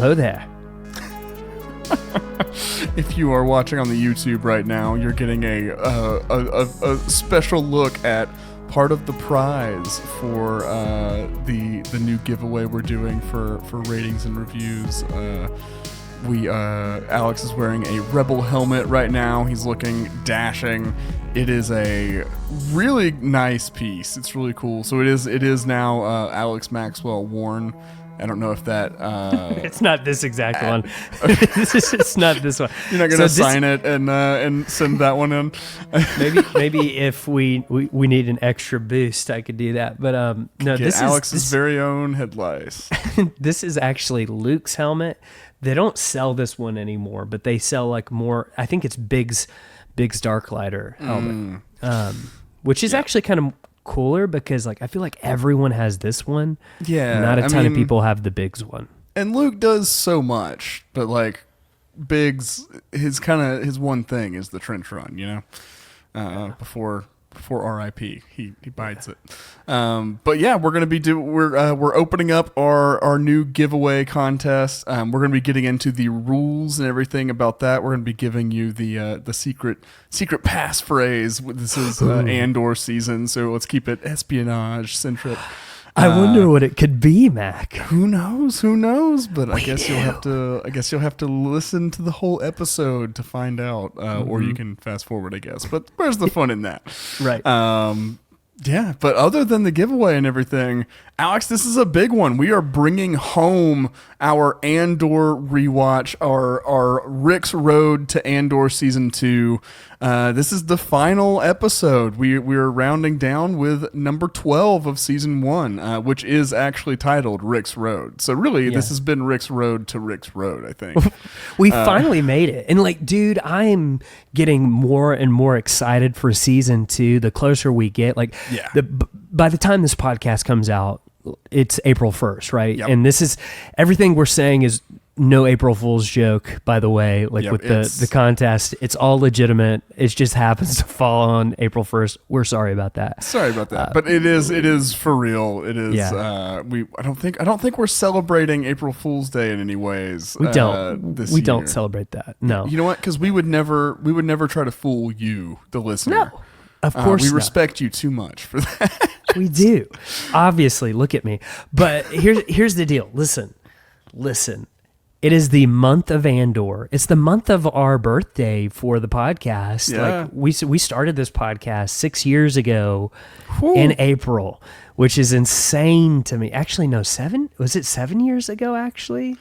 Hello there. If you are watching on the YouTube right now, you're getting a special look at part of the prize for the new giveaway we're doing for ratings and reviews. Alex is wearing a Rebel helmet right now. He's looking dashing. It is a really nice piece. It's really cool. So it is now Alex Maxwell worn. I don't know if that... it's not this exact one. It's not this one. You're not going to sign it and send that one in? maybe if we need an extra boost, I could do that. But no, this is Alex's very own headlights. This is actually Luke's helmet. They don't sell this one anymore, but they sell like more... I think it's Big's Darklighter helmet, which is actually kind of cooler because like I feel like everyone has this one. Yeah, not a ton of people have the Big's one. And Luke does so much, but like Big's his one thing is the trench run, you know, before RIP he bites it. But yeah, we're gonna be we're opening up our new giveaway contest. We're gonna be getting into the rules and everything about that. We're gonna be giving you the secret passphrase. This is Andor season, so let's keep it espionage centric. I wonder what it could be, Mac. Who knows? But I guess you'll have to listen to the whole episode to find out, or you can fast forward, I guess. But where's the fun in that? Right. Yeah, but other than the giveaway and everything, Alex, this is a big one. We are bringing home our Andor rewatch, our Rix Road to Andor Season 2. This is the final episode. We're rounding down with number 12 of Season 1, which is actually titled Rix Road. So really, this has been Rix Road to Rix Road, I think. We finally made it. And like, dude, I'm getting more and more excited for Season 2 the closer we get. Like, by the time this podcast comes out, it's April 1st, right? Yep. And this is everything we're saying is no April Fool's joke, by the way, like with the contest. It's all legitimate. It just happens to fall on April 1st. We're sorry about that. But it is for real. It is I don't think we're celebrating April Fool's Day in any ways. We don't celebrate that. No. You know what? Cuz we would never try to fool you, the listener. No. Of course we respect you too much for that. We do. Obviously, look at me. But here's the deal. Listen. It is the month of Andor. It's the month of our birthday for the podcast. Yeah. Like we started this podcast 6 years ago in April, which is insane to me. Actually, no, 7? Was it 7 years ago, actually?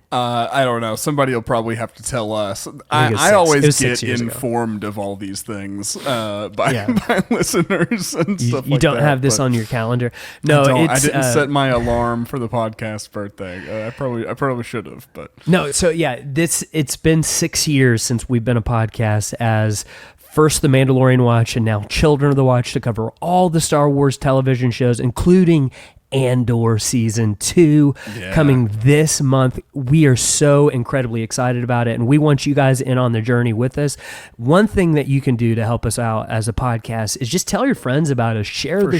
I don't know. Somebody will probably have to tell us. I always get informed of all these things by listeners and stuff like that. You don't have this on your calendar? No, I didn't set my alarm for the podcast birthday. I probably should have, but no. So yeah, it's been 6 years since we've been a podcast as first the Mandalorian Watch and now Children of the Watch to cover all the Star Wars television shows, including Andor Season 2 coming this month. We are so incredibly excited about it, and we want you guys in on the journey with us. One thing that you can do to help us out as a podcast is just tell your friends about us. Share the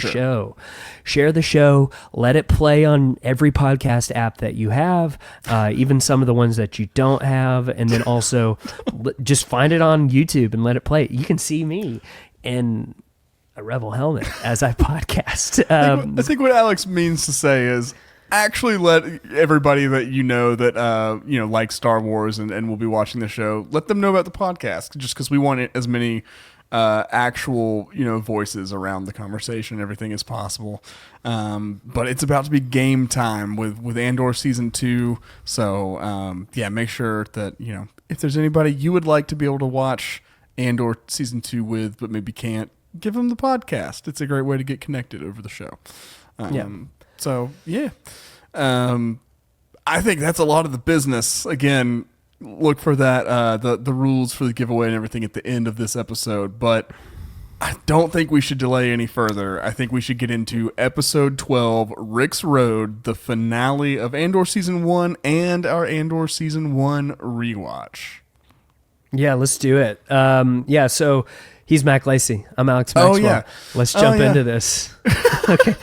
show. Let it play on every podcast app that you have, even some of the ones that you don't have, and then also just find it on YouTube and let it play. You can see me and a Rebel helmet as I podcast. I think what Alex means to say is actually let everybody that you know that like Star Wars and will be watching the show, let them know about the podcast, just because we want as many actual voices around the conversation and everything as possible. But it's about to be game time with Andor Season 2, so make sure that if there's anybody you would like to be able to watch Andor Season 2 with but maybe can't, give them the podcast. It's a great way to get connected over the show. So I think that's a lot of the business. Again, look for that the rules for the giveaway and everything at the end of this episode. But I don't think we should delay any further. I think we should get into episode 12, Rix Road, the finale of Andor Season 1 and our Andor Season 1 rewatch. Yeah, let's do it. So He's Mac Lacey. I'm Alex Maxwell. Oh, yeah. Let's jump into this. Okay.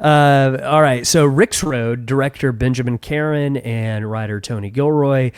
All right. So Rix Road, director Benjamin Caron and writer Tony Gilroy.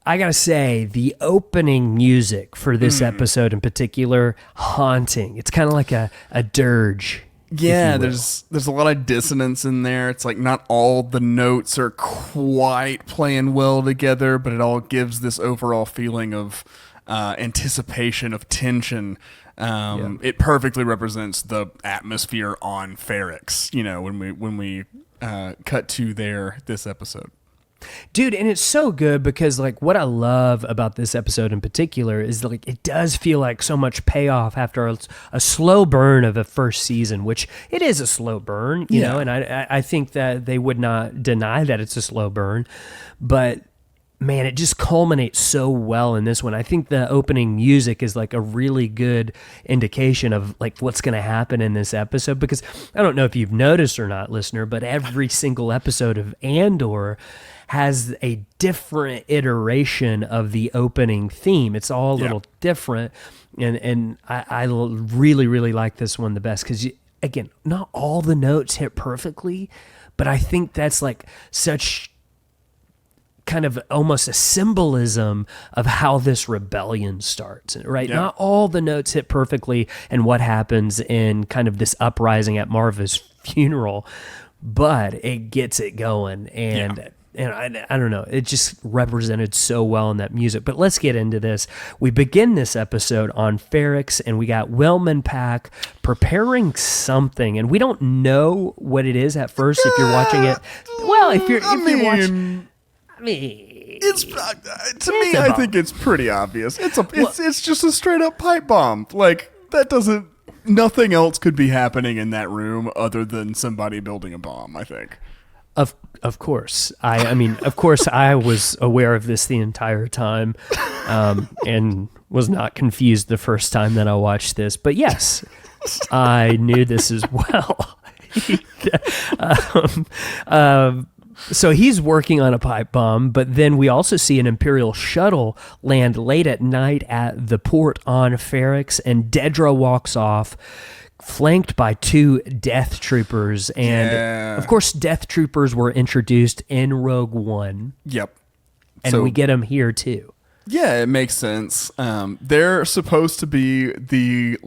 I got to say, the opening music for this episode in particular, haunting. It's kind of like a dirge. Yeah, there's a lot of dissonance in there. It's like not all the notes are quite playing well together, but it all gives this overall feeling of anticipation, of tension. It perfectly represents the atmosphere on Ferrix, when we cut to this episode. Dude, and it's so good because like what I love about this episode in particular is like it does feel like so much payoff after a slow burn of a first season, which it is a slow burn, you know, and I think that they would not deny that it's a slow burn, but man, it just culminates so well in this one. I think the opening music is like a really good indication of like what's going to happen in this episode, because I don't know if you've noticed or not, listener, but every single episode of Andor has a different iteration of the opening theme. It's all a little different, and I really, really like this one the best because, again, not all the notes hit perfectly, but I think that's like such kind of almost a symbolism of how this rebellion starts, right? Yeah. Not all the notes hit perfectly and what happens in kind of this uprising at Marva's funeral, but it gets it going, and I don't know, it just represented so well in that music. But let's get into this. We begin this episode on Ferrix, and we got Wilman Pack preparing something, and we don't know what it is at first if you're watching it. Well, if you're watching, I mean, it's to me, I think it's pretty obvious. It's just a straight up pipe bomb. Like that doesn't. Nothing else could be happening in that room other than somebody building a bomb, I think. Of course. I mean, of course, I was aware of this the entire time, and was not confused the first time that I watched this. But yes, I knew this as well. So he's working on a pipe bomb, but then we also see an Imperial shuttle land late at night at the port on Ferrix, and Dedra walks off, flanked by 2 Death Troopers. And of course, Death Troopers were introduced in Rogue One. Yep. And we get them here too. Yeah, it makes sense. They're supposed to be the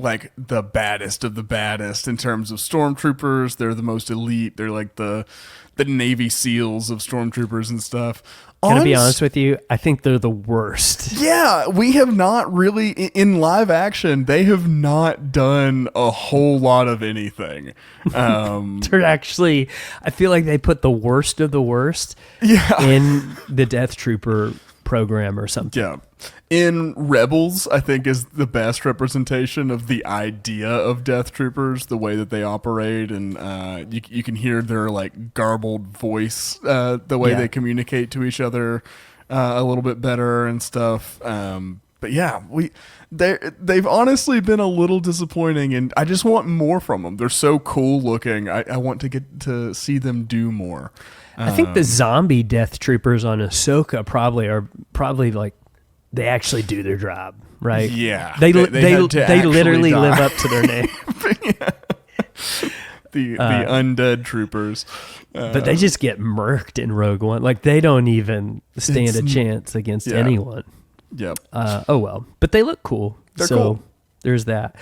baddest of the baddest in terms of stormtroopers. They're the most elite. They're like the Navy SEALs of stormtroopers and stuff. Can I be honest with you? I think they're the worst. Yeah, we have not really, in live action, they have not done a whole lot of anything. They're actually, I feel like they put the worst of the worst in the Death Trooper program or something. Yeah. In Rebels, I think is the best representation of the idea of Death Troopers, the way that they operate, and you can hear their like garbled voice, the way they communicate to each other a little bit better and stuff. But yeah, they've honestly been a little disappointing, and I just want more from them. They're so cool looking. I want to get to see them do more. I think the zombie Death Troopers on Ahsoka probably like they actually do their job, right? Yeah, they literally live up to their name. The undead troopers, but they just get murked in Rogue One. Like they don't even stand a chance against anyone. Yep. Oh well, but they look cool. They're cool. There's that.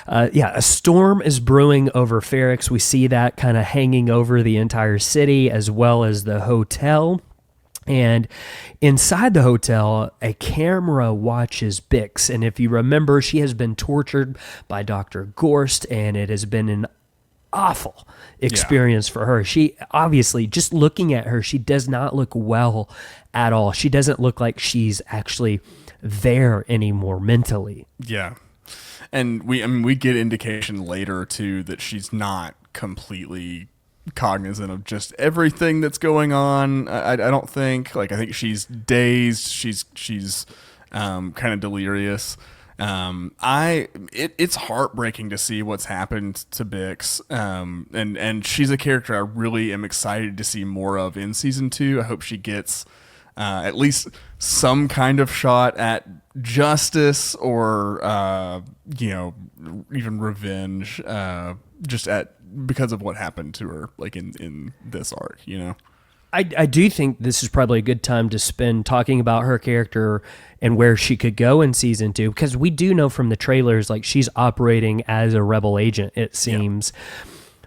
A storm is brewing over Ferrix. We see that kind of hanging over the entire city as well as the hotel. And inside the hotel, a camera watches Bix. And if you remember, she has been tortured by Dr. Gorst, and it has been an awful experience for her. She obviously, just looking at her, she does not look well at all. She doesn't look like she's actually there anymore mentally. Yeah. And we get indication later too that she's not completely cognizant of just everything that's going on. I don't think, I think she's dazed. She's kind of delirious. It's heartbreaking to see what's happened to Bix. And she's a character I really am excited to see more of in season 2. I hope she gets at least some kind of shot at justice or even revenge, just because of what happened to her, like in this arc, I do think this is probably a good time to spend talking about her character and where she could go in season 2, because we do know from the trailers, like, she's operating as a rebel agent, it seems. Yeah.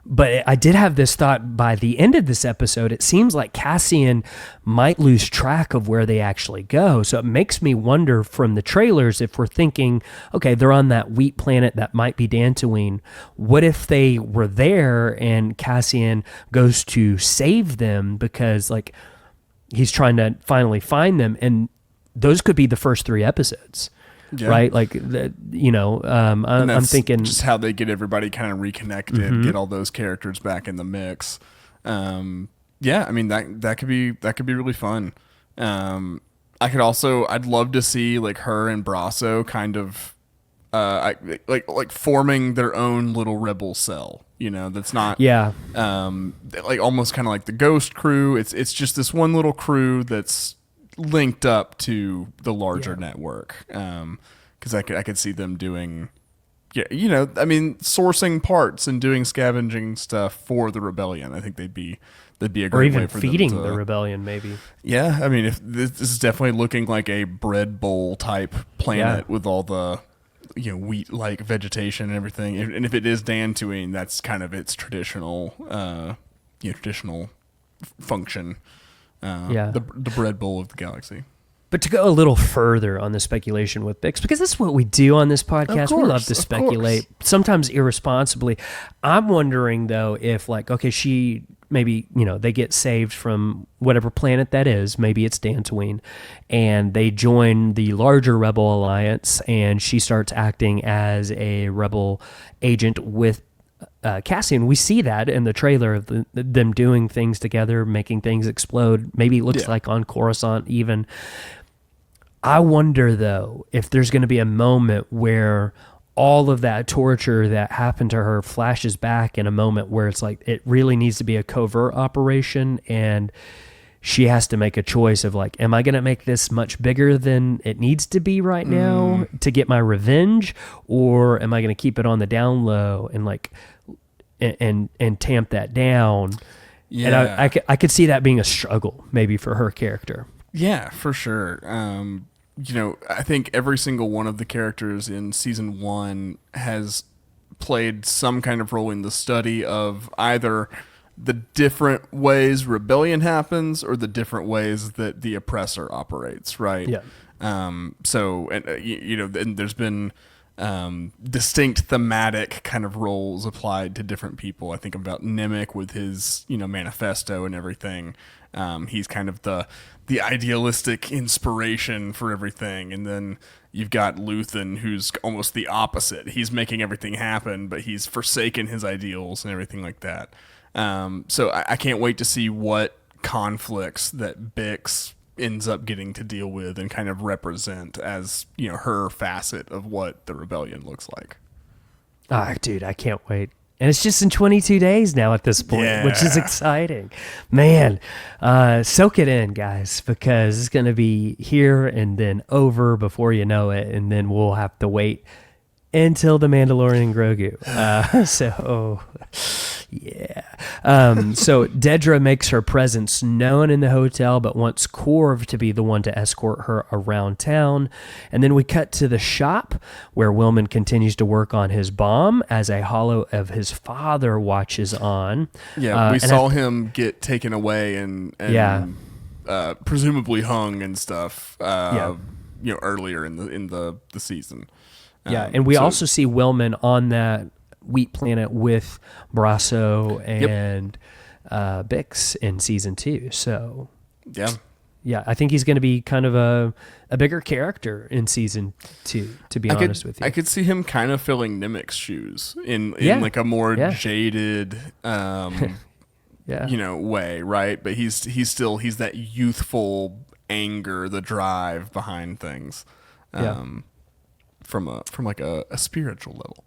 But I did have this thought by the end of this episode. It seems like Cassian might lose track of where they actually go. So it makes me wonder from the trailers, if we're thinking, okay, they're on that wheat planet that might be Dantooine. What if they were there and Cassian goes to save them because, like, he's trying to finally find them? And those could be the first 3 episodes. Yeah. Right, like I'm thinking just how they get everybody kind of reconnected, get all those characters back in the mix. I mean that could be really fun. I'd love to see like her and Brasso kind of like forming their own little rebel cell. That's not like almost kind of like the Ghost crew. It's just this one little crew that's linked up to the larger network, because I could see them doing sourcing parts and doing scavenging stuff for the rebellion. I think they'd be a great or even way for feeding them to, the rebellion, maybe. Yeah, I mean, if this is definitely looking like a bread bowl type planet with all the wheat like vegetation and everything, and if it is Dantooine, that's kind of its traditional function. The bread bowl of the galaxy. But to go a little further on the speculation with Bix, because that's what we do on this podcast. We love to speculate, sometimes irresponsibly. I'm wondering, though, if, like, okay, she maybe, they get saved from whatever planet that is. Maybe it's Dantooine. And they join the larger Rebel Alliance, and she starts acting as a Rebel agent with Cassian. We see that in the trailer of them doing things together, making things explode. Maybe it looks like on Coruscant even. I wonder, though, if there's going to be a moment where all of that torture that happened to her flashes back in a moment where it's like it really needs to be a covert operation, and she has to make a choice of, like, am I going to make this much bigger than it needs to be right now to get my revenge, or am I going to keep it on the down low and, like, and tamp that down? Yeah. And I could see that being a struggle maybe for her character. Yeah, for sure. I think every single one of the characters in season 1 has played some kind of role in the study of either the different ways rebellion happens or the different ways that the oppressor operates, right? Yeah. And there's been distinct thematic kind of roles applied to different people. I think about Nemec with his, manifesto and everything. He's kind of the idealistic inspiration for everything. And then you've got Luthen, who's almost the opposite. He's making everything happen, but he's forsaken his ideals and everything like that. So I can't wait to see what conflicts that Bix ends up getting to deal with and kind of represent as, her facet of what the rebellion looks like. Dude, I can't wait. And it's just in 22 days now at this point, which is exciting. Man, soak it in, guys, because it's going to be here and then over before you know it, and then we'll have to wait until the Mandalorian Grogu. So Dedra makes her presence known in the hotel, but wants Corv to be the one to escort her around town. And then we cut to the shop where Willman continues to work on his bomb as a hollow of his father watches on. Yeah, we saw him get taken away and presumably hung and stuff. Earlier in the season. And we also see Willman on that wheat planet with Brasso and Bix in season 2. So I think he's going to be kind of a bigger character in season 2. To be honest with you, I could see him kind of filling Nemec's shoes in like a more jaded, way, right? But he's that youthful anger, the drive behind things. From a spiritual level.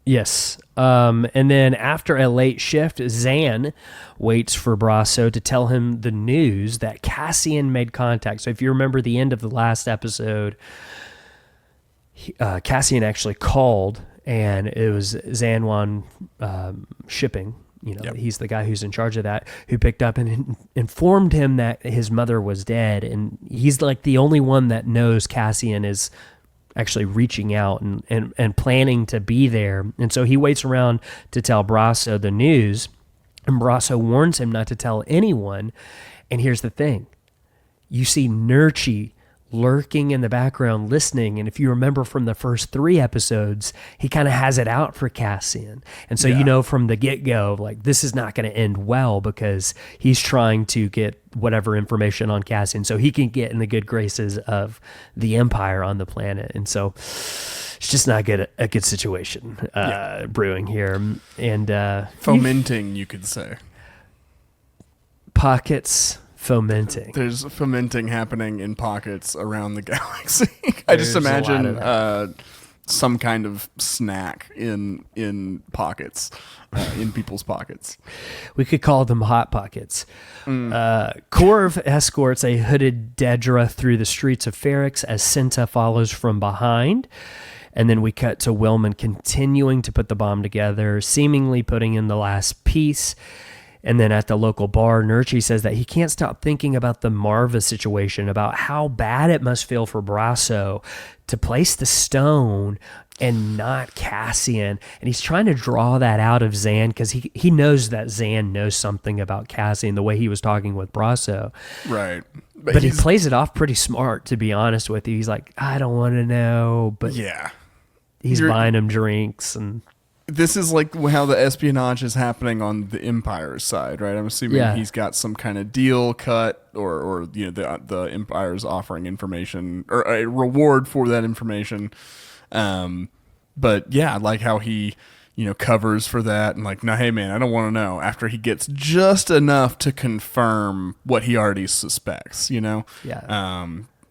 Yes. And then after a late shift, Zan waits for Brasso to tell him the news that Cassian made contact. So if you remember the end of the last episode, Cassian actually called, and it was Zanwan shipping. He's the guy who's in charge of that, who picked up and informed him that his mother was dead. And he's like the only one that knows Cassian is actually reaching out and planning to be there. And so he waits around to tell Brasso the news, and Brasso warns him not to tell anyone. And here's the thing. You see Nurchi lurking in the background listening, and if you remember from the first 3 episodes, he kind of has it out for Cassian. And so from the get-go, like, this is not going to end well, because he's trying to get whatever information on Cassian so he can get in the good graces of the Empire on the planet. And so it's just not a good situation brewing here. And fomenting, you could say. Pockets fomenting. There's fomenting happening in pockets around the galaxy. I just imagine some kind of snack in pockets, in people's pockets. We could call them hot pockets. Corv escorts a hooded Dedra through the streets of Ferrix as Cinta follows from behind. And then we cut to Willman continuing to put the bomb together, seemingly putting in the last piece. And then at the local bar, Nurchi says that he can't stop thinking about the Marva situation, about how bad it must feel for Brasso to place the stone and not Cassian. And he's trying to draw that out of Zan, because he knows that Zan knows something about Cassian, the way he was talking with Brasso. Right. But he plays it off pretty smart, to be honest with you. He's like, I don't want to know. But yeah, he's buying him drinks. And this is like how the espionage is happening on the Empire's side, right? I'm assuming he's got some kind of deal cut, or the Empire's offering information or a reward for that information. But yeah, I like how he covers for that, and like, no, hey man, I don't want to know, after he gets just enough to confirm what he already suspects. If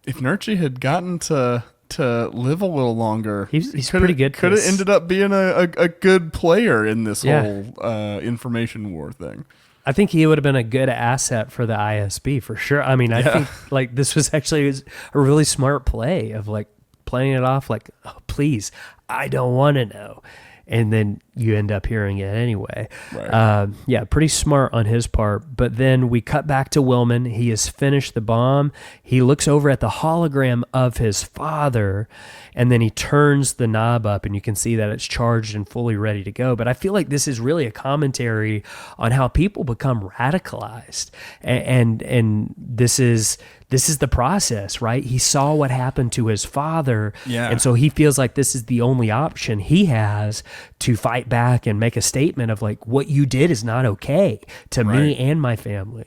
Nurchi had gotten to live a little longer, he's pretty good. Could have ended up being a good player in this whole information war thing. I think he would have been a good asset for the ISB for sure. I mean, I think like this was actually a really smart play of like playing it off like, oh, please, I don't want to know. And then you end up hearing it anyway. Right. Pretty smart on his part. But then we cut back to Willman. He has finished the bomb. He looks over at the hologram of his father, and then he turns the knob up, and you can see that it's charged and fully ready to go. But I feel like this is really a commentary on how people become radicalized. And this is the process, right? He saw what happened to his father, and so he feels like this is the only option he has to fight back and make a statement of like, what you did is not okay to me and my family.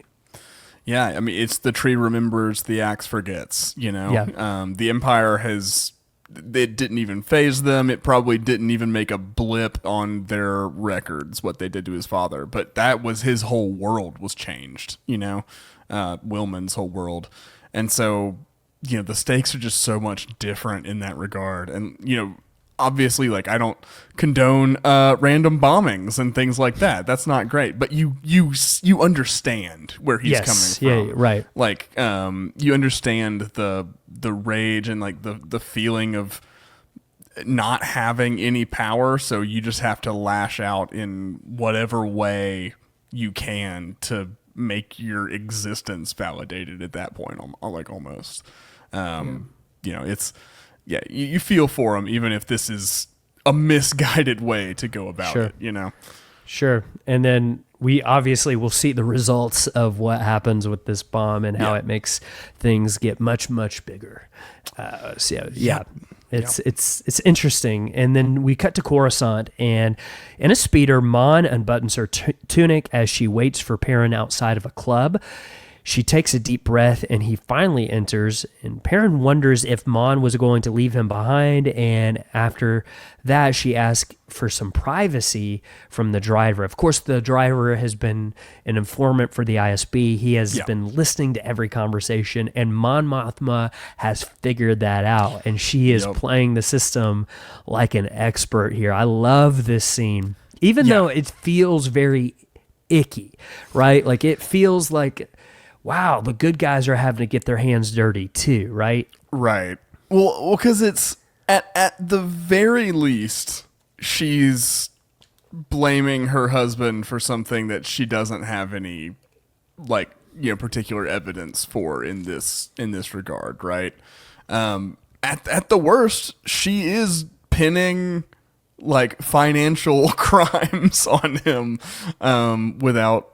Yeah, I mean, it's the tree remembers, the axe forgets, The Empire it didn't even phase them. It probably didn't even make a blip on their records, what they did to his father. But that was his whole world was changed, Willman's whole world. And so, the stakes are just so much different in that regard. And, obviously, like, I don't condone random bombings and things like that. That's not great. But you understand where he's coming from. Yeah, right. Like, you understand the rage and like the feeling of not having any power. So you just have to lash out in whatever way you can to make your existence validated at that point. Like almost, it's. Yeah, you feel for him, even if this is a misguided way to go about it, Sure. And then we obviously will see the results of what happens with this bomb and how it makes things get much, much bigger. It's interesting. And then we cut to Coruscant, and in a speeder, Mon unbuttons her tunic as she waits for Perrin outside of a club. She takes a deep breath, and he finally enters, and Perrin wonders if Mon was going to leave him behind, and after that, she asks for some privacy from the driver. Of course, the driver has been an informant for the ISB. He has been listening to every conversation, and Mon Mothma has figured that out, and she is playing the system like an expert here. I love this scene, even though it feels very icky, right? Like, it feels like, wow, the good guys are having to get their hands dirty too, right? Right. Well, because it's At the very least, she's blaming her husband for something that she doesn't have any, like, particular evidence for in this regard, right? At the worst, she is pinning like financial crimes on him, without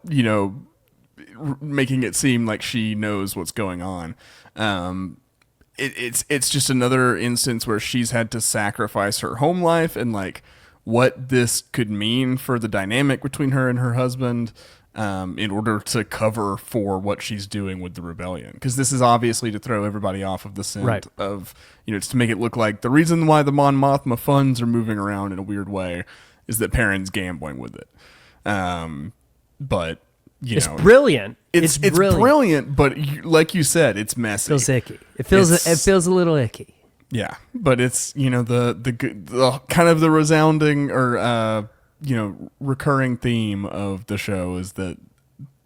making it seem like she knows what's going on. It's just another instance where she's had to sacrifice her home life and like what this could mean for the dynamic between her and her husband, in order to cover for what she's doing with the rebellion. Because this is obviously to throw everybody off of the scent, right, of, it's to make it look like the reason why the Mon Mothma funds are moving around in a weird way is that Perrin's gambling with it. But, it's brilliant. It's brilliant, but like you said, it's messy. It feels icky. It feels a little icky. Yeah, but it's, the kind of the resounding or, recurring theme of the show is that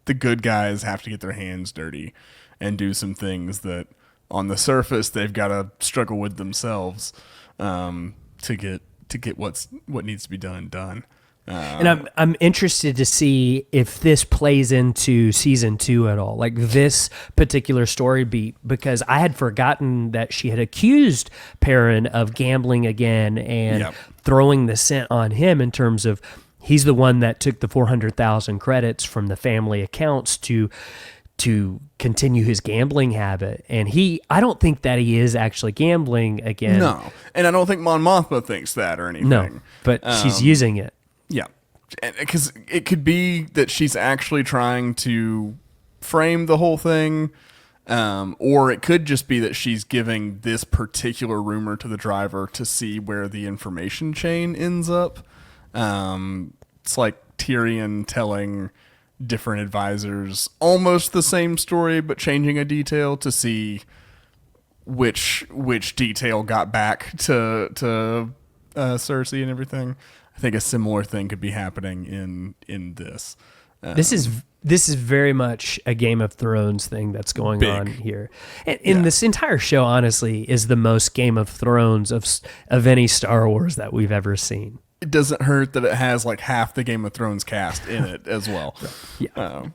the good guys have to get their hands dirty and do some things that on the surface they've got to struggle with themselves, to get what needs to be done. And I'm interested to see if this plays into season 2 at all, like this particular story beat, because I had forgotten that she had accused Perrin of gambling again and throwing the scent on him in terms of he's the one that took the 400,000 credits from the family accounts to continue his gambling habit. And I don't think that he is actually gambling again. No, and I don't think Mon Mothma thinks that or anything. No, but she's using it. Yeah, because it could be that she's actually trying to frame the whole thing, or it could just be that she's giving this particular rumor to the driver to see where the information chain ends up. It's like Tyrion telling different advisors almost the same story, but changing a detail to see which detail got back to Cersei and everything. I think a similar thing could be happening in this. This is very much a Game of Thrones thing that's going on here. And this entire show, honestly, is the most Game of Thrones of any Star Wars that we've ever seen. It doesn't hurt that it has like half the Game of Thrones cast in it as well.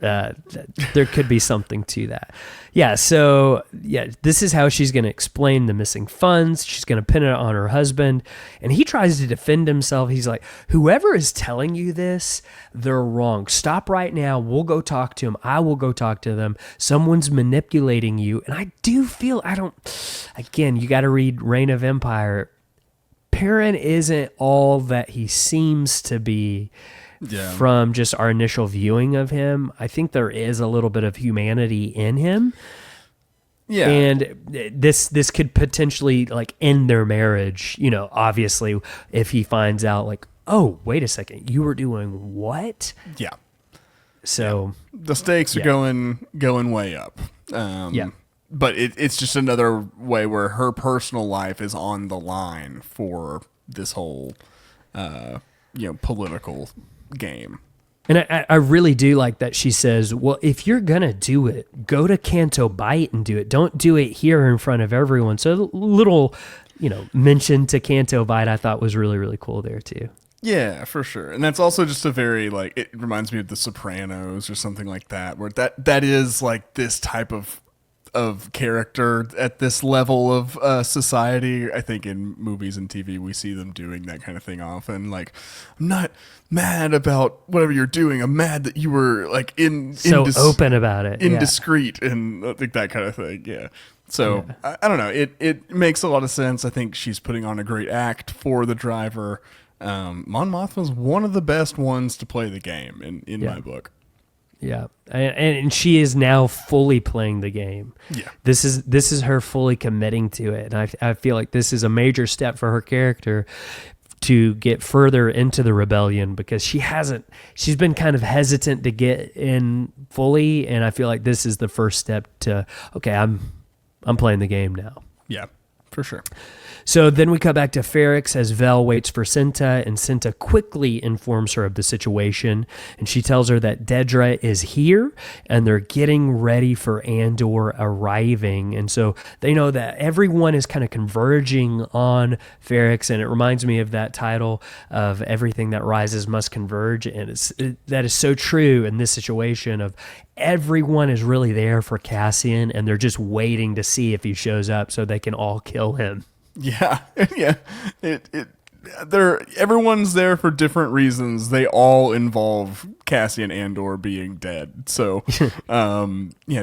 There could be something to that. Yeah, so this is how she's going to explain the missing funds. She's going to pin it on her husband, and he tries to defend himself. He's like, whoever is telling you this, they're wrong. Stop right now. We'll go talk to him. I will go talk to them. Someone's manipulating you. And I do feel, again, you got to read Reign of Empire. Perrin isn't all that he seems to be from just our initial viewing of him. I think there is a little bit of humanity in him. Yeah. And this could potentially like end their marriage, obviously, if he finds out like, oh, wait a second, you were doing what? Yeah. So the stakes are going way up. But it's just another way where her personal life is on the line for this whole, political game. And I really do like that she says, well, if you're going to do it, go to Canto Bight and do it. Don't do it here in front of everyone. So a little, mention to Canto Bight I thought was really, really cool there too. Yeah, for sure. And that's also just a very, it reminds me of The Sopranos or something like that, where that is like this type of character at this level of society. I think in movies and TV we see them doing that kind of thing often. Like, I'm not mad about whatever you're doing. I'm mad that you were like open about it, indiscreet, and I think that kind of thing. Yeah. So I don't know. It makes a lot of sense. I think she's putting on a great act for the driver. Mon Mothma was one of the best ones to play the game in my book. Yeah, and she is now fully playing the game. Yeah, this is her fully committing to it, and I feel like this is a major step for her character to get further into the rebellion, because she's been kind of hesitant to get in fully, and I feel like this is the first step to, okay, I'm playing the game now. Yeah, For sure. So then we come back to Ferrix as Vel waits for Cinta, and Cinta quickly informs her of the situation, and she tells her that Dedra is here, and they're getting ready for Andor arriving. And so they know that everyone is kind of converging on Ferrix, and it reminds me of that title of Everything That Rises Must Converge, and that is so true in this situation of everyone is really there for Cassian, and they're just waiting to see if he shows up so they can all kill him. Yeah, yeah. Everyone's there for different reasons. They all involve Cassian Andor being dead. So,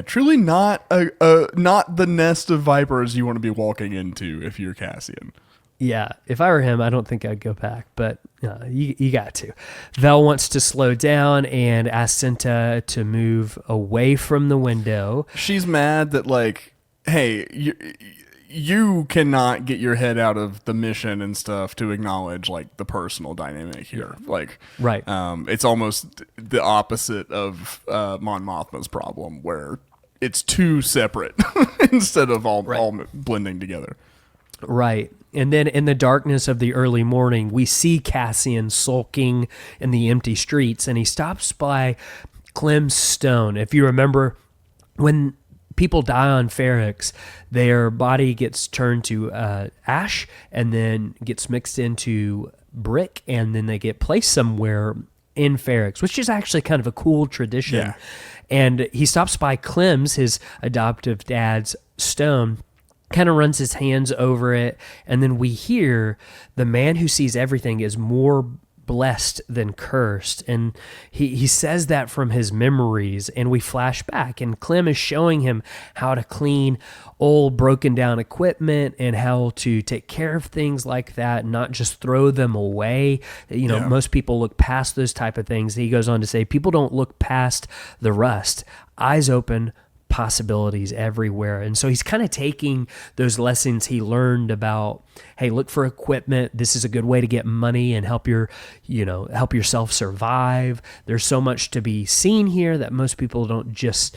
truly not not the nest of vipers you want to be walking into if you're Cassian. Yeah, if I were him, I don't think I'd go back, but you got to. Vel wants to slow down and asks Cinta to move away from the window. She's mad that, like, hey, you cannot get your head out of the mission and stuff to acknowledge, like, the personal dynamic here. Like, right. It's almost the opposite of Mon Mothma's problem, where it's two separate instead of all blending together. Right. And then in the darkness of the early morning, we see Cassian sulking in the empty streets, and he stops by Clem's stone. If you remember, when people die on Ferrix, their body gets turned to ash and then gets mixed into brick, and then they get placed somewhere in Ferrix, which is actually kind of a cool tradition. Yeah. And he stops by Clem's, his adoptive dad's stone, kind of runs his hands over it, and then we hear the man who sees everything is more blessed than cursed, and he says that from his memories, and we flash back, and Clem is showing him how to clean old broken down equipment and how to take care of things like that, not just throw them away. Most people look past those type of things. He goes on to say people don't look past the rust. Eyes open, possibilities everywhere. And so he's kind of taking those lessons he learned about, hey, look for equipment. This is a good way to get money and help yourself survive. There's so much to be seen here that most people don't just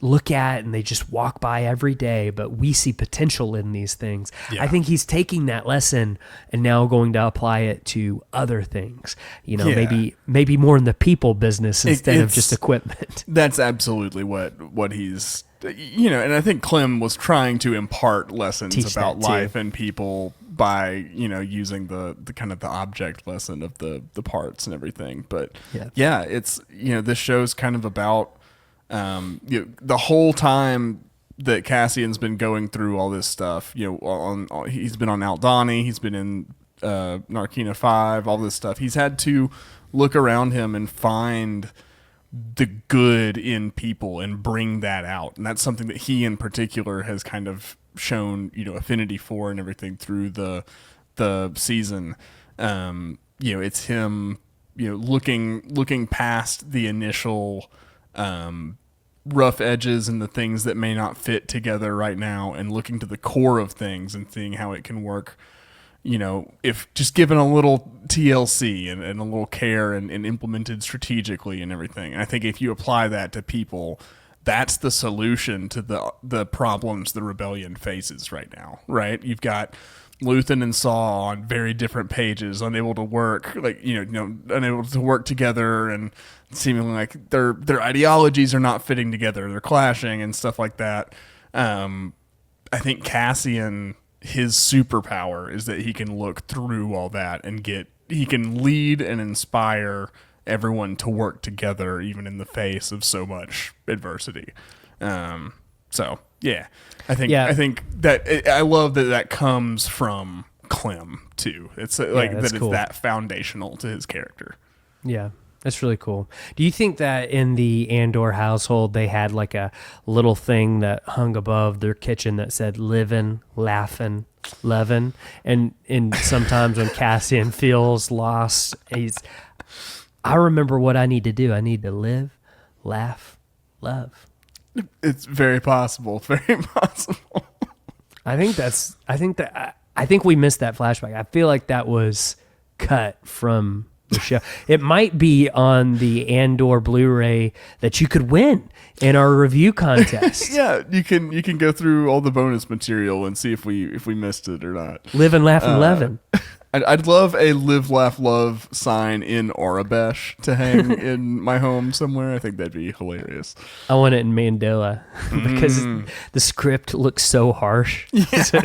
look at, and they just walk by every day, but we see potential in these things. Yeah. I think he's taking that lesson and now going to apply it to other things, maybe more in the people business instead of just equipment. That's absolutely what he's, and I think Clem was trying to impart lessons about life and people by, using the kind of the object lesson of the parts and everything. But it's, this show's kind of about, the whole time that Cassian's been going through all this stuff, he's been on Aldani, he's been in Narkina 5, all this stuff. He's had to look around him and find the good in people and bring that out. And that's something that he in particular has kind of shown, affinity for and everything through the season. It's him, looking past the initial rough edges and the things that may not fit together right now, and looking to the core of things and seeing how it can work, if just given a little TLC and a little care and implemented strategically and everything. And I think if you apply that to people, that's the solution to the problems the rebellion faces right now, right? You've got Luthen and Saw on very different pages, unable to work, unable to work together, and seemingly like their ideologies are not fitting together. They're clashing and stuff like that. I think Cassian, his superpower is that he can look through all that and he can lead and inspire everyone to work together, even in the face of so much adversity. I think that I love that comes from Clem too. It's it's cool. That foundational to his character. Yeah, that's really cool. Do you think that in the Andor household they had like a little thing that hung above their kitchen that said "livin', laughin', lovin'"? And sometimes when Cassian feels lost, I remember what I need to do. I need to live, laugh, love. It's very possible. Very possible. I think we missed that flashback. I feel like that was cut from the show. It might be on the Andor Blu-ray that you could win in our review contest. Yeah, you can go through all the bonus material and see if we missed it or not. Live and laugh and levin. I'd love a live, laugh, love sign in Aurebesh to hang in my home somewhere. I think that'd be hilarious. I want it in Mandela because the script looks so harsh. Yeah.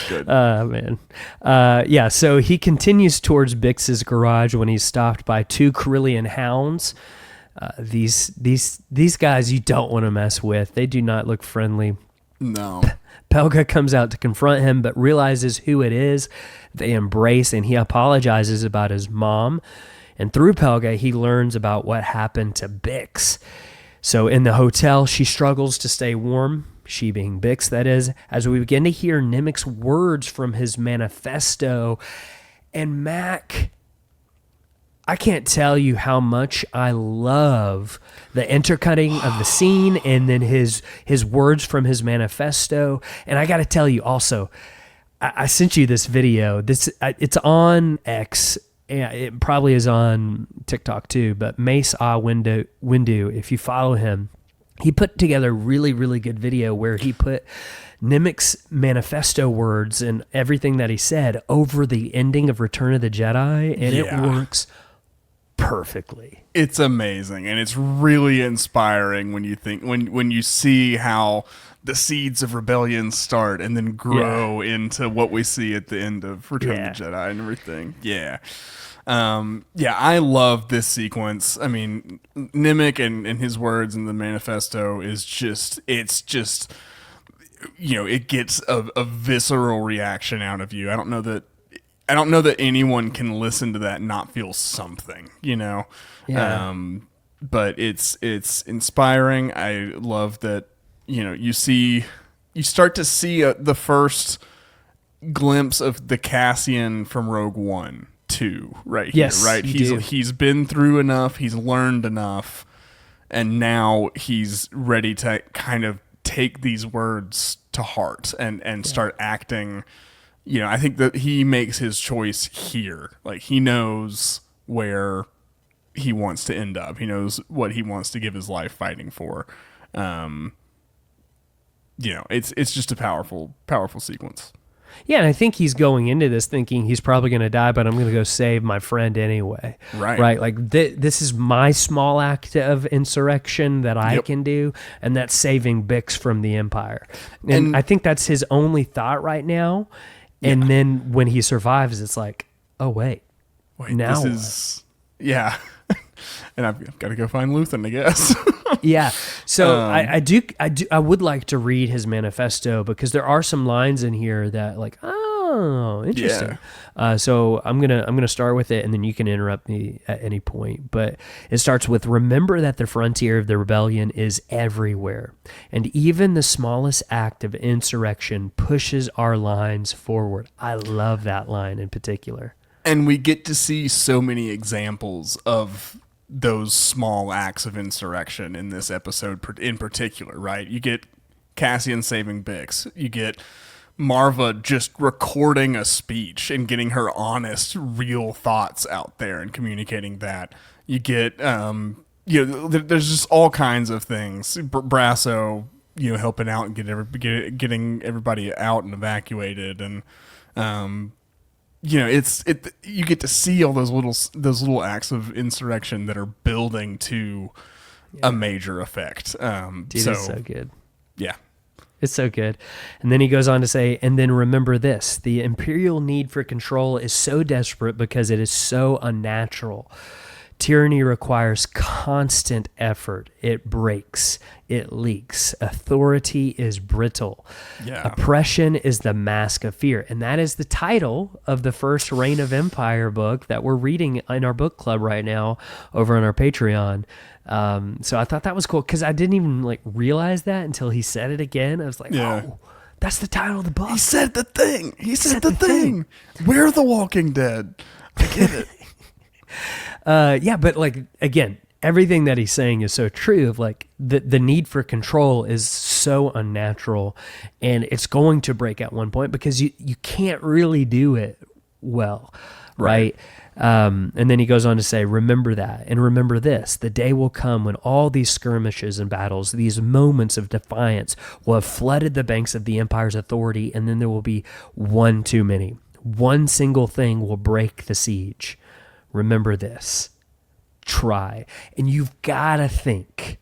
Good. Man. Yeah, so he continues towards Bix's garage when he's stopped by two Corellian hounds. These guys you don't want to mess with. They do not look friendly. No. Pelga comes out to confront him, but realizes who it is. They embrace, and he apologizes about his mom. And through Pelga, he learns about what happened to Bix. So in the hotel, she struggles to stay warm, she being Bix, that is, as we begin to hear Nemik's words from his manifesto. And Mac, I can't tell you how much I love the intercutting of the scene and then his words from his manifesto. And I got to tell you also, I sent you this video. It's on X. Yeah, it probably is on TikTok too. But Mace Windu, if you follow him, he put together a really, really good video where he put Nemik's manifesto words and everything that he said over the ending of Return of the Jedi, and it works perfectly. It's amazing, and it's really inspiring when you think when you see how the seeds of rebellion start and then grow into what we see at the end of Return of the Jedi and everything. Yeah. I love this sequence. I mean, Nemik and his words in the manifesto is just, it's just, it gets a visceral reaction out of you. I don't know that anyone can listen to that and not feel something, Yeah. But it's inspiring. I love that, you start to see the first glimpse of the Cassian from Rogue One too, right? Yes, here, right. He's been through enough. He's learned enough, and now he's ready to kind of take these words to heart and start acting. I think that he makes his choice here. Like, he knows where he wants to end up. He knows what he wants to give his life fighting for. It's just a powerful sequence. Yeah, and I think he's going into this thinking he's probably going to die, but I'm going to go save my friend anyway. Right. Like, this is my small act of insurrection that I can do, and that's saving Bix from the Empire. And I think that's his only thought right now. And then when he survives, it's like, oh, wait now this is, and I've got to go find Luthen, I guess. Yeah. So I would like to read his manifesto because there are some lines in here that like, oh, interesting. Yeah. So I'm gonna start with it, and then you can interrupt me at any point. But it starts with, remember that the frontier of the rebellion is everywhere, and even the smallest act of insurrection pushes our lines forward. I love that line in particular. And we get to see so many examples of those small acts of insurrection in this episode in particular, right? You get Cassian saving Bix. You get Marva just recording a speech and getting her honest, real thoughts out there and communicating that. You get, there's just all kinds of things. Brasso, helping out and getting everybody out and evacuated, and you get to see all those little acts of insurrection that are building to a major effect. Dude, it's so good. Yeah. It's so good. And then he goes on to say, and then remember this, the Imperial need for control is so desperate because it is so unnatural. Tyranny requires constant effort. It breaks. It leaks. Authority is brittle. Yeah. Oppression is the mask of fear. And that is the title of the first Reign of Empire book that we're reading in our book club right now over on our Patreon. So I thought that was cool because I didn't even realize that until he said it again. I was like, oh, that's the title of the book. He said the thing. He said the thing. We're the Walking Dead. I get it. But again, everything that he's saying is so true of the need for control is so unnatural, and it's going to break at one point because you can't really do it well, right? And then he goes on to say, remember that, and remember this, the day will come when all these skirmishes and battles, these moments of defiance, will have flooded the banks of the Empire's authority, and then there will be one too many. One single thing will break the siege. Remember this. Try. And you've got to think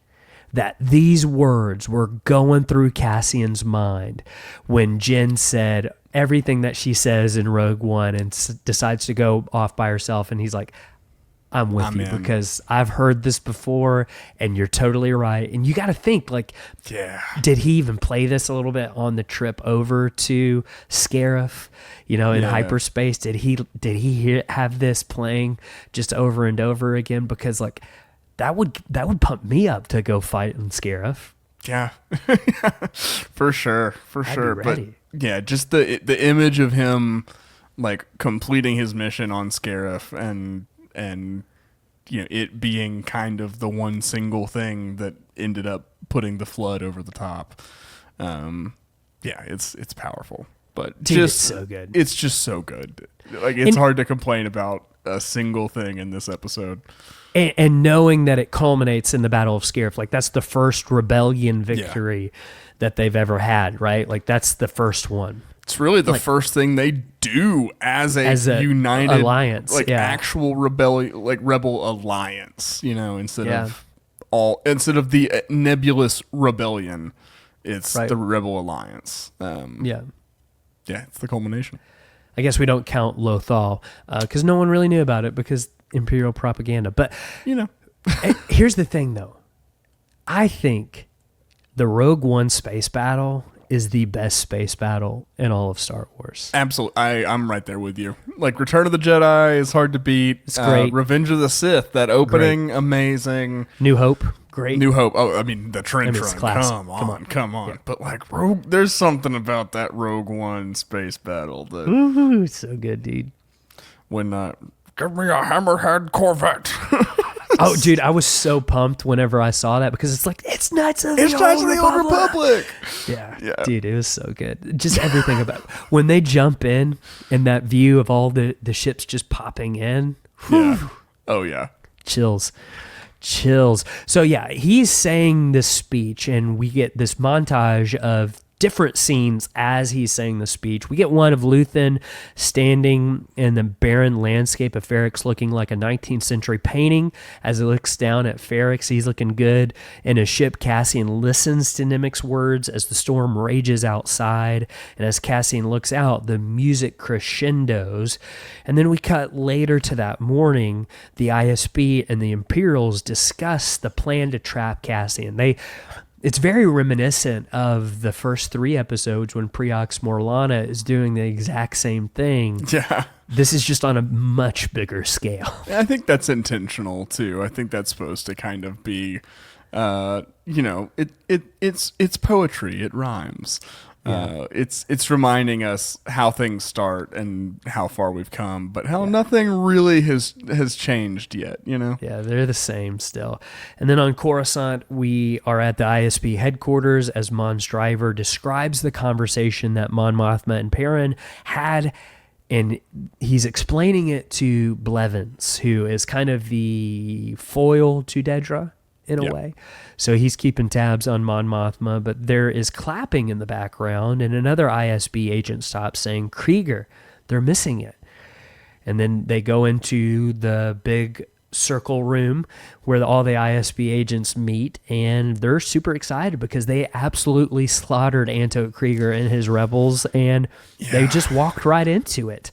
that these words were going through Cassian's mind when Jen said everything that she says in Rogue One and decides to go off by herself. And he's like, I'm with you in. Because I've heard this before and you're totally right. And you got to think, like, did he even play this a little bit on the trip over to Scarif, in hyperspace? Did he have this playing just over and over again? Because like that would pump me up to go fight in Scarif. Yeah, for sure. But yeah, just the image of him like completing his mission on Scarif and it being kind of the one single thing that ended up putting the flood over the top. It's powerful, but dude, just it's so good. It's just so good. Like it's hard to complain about a single thing in this episode. And knowing that it culminates in the Battle of Scarif, like that's the first rebellion victory that they've ever had, right? Like that's the first one. It's really the first thing they do as a united alliance, actual rebellion, like rebel alliance. Instead of the nebulous rebellion, it's the rebel alliance. It's the culmination. I guess we don't count Lothal because no one really knew about it because Imperial propaganda. But here's the thing, though. I think the Rogue One space battle is the best space battle in all of Star Wars. Absolutely. I'm right there with you. Like Return of the Jedi is hard to beat. It's great. Revenge of the Sith, that opening, amazing. New Hope, great. New Hope. Oh, I mean, the trench run. Come on. Yeah. But like there's something about that Rogue One space battle that ooh, so good, dude. When give me a hammerhead Corvette. Oh, dude, I was so pumped whenever I saw that because it's like, it's Knights of the Old Republic. Yeah, dude, it was so good. Just everything about it. When they jump in and that view of all the ships just popping in. Whew, yeah. Oh, yeah. Chills. So, yeah, he's saying this speech and we get this montage of different scenes as he's saying the speech. We get one of Luthen standing in the barren landscape of Ferrix looking like a 19th century painting. As he looks down at Ferrix, he's looking good. In his ship, Cassian listens to Nemik's words as the storm rages outside. And as Cassian looks out, the music crescendos. And then we cut later to that morning. The ISB and the Imperials discuss the plan to trap Cassian. It's very reminiscent of the first 3 episodes when Preox Morlana is doing the exact same thing. Yeah. This is just on a much bigger scale. I think that's intentional too. I think that's supposed to kind of be, it's poetry. It rhymes. Yeah. It's reminding us how things start and how far we've come, but how nothing really has changed yet, Yeah, they're the same still. And then on Coruscant, we are at the ISB headquarters as Mon's driver describes the conversation that Mon Mothma and Perrin had, and he's explaining it to Blevins, who is kind of the foil to Dedra in a way. So he's keeping tabs on Mon Mothma, but there is clapping in the background, and another ISB agent stops saying, Krieger, they're missing it. And then they go into the big circle room where all the ISB agents meet, and they're super excited because they absolutely slaughtered Anto Krieger and his rebels, and they just walked right into it.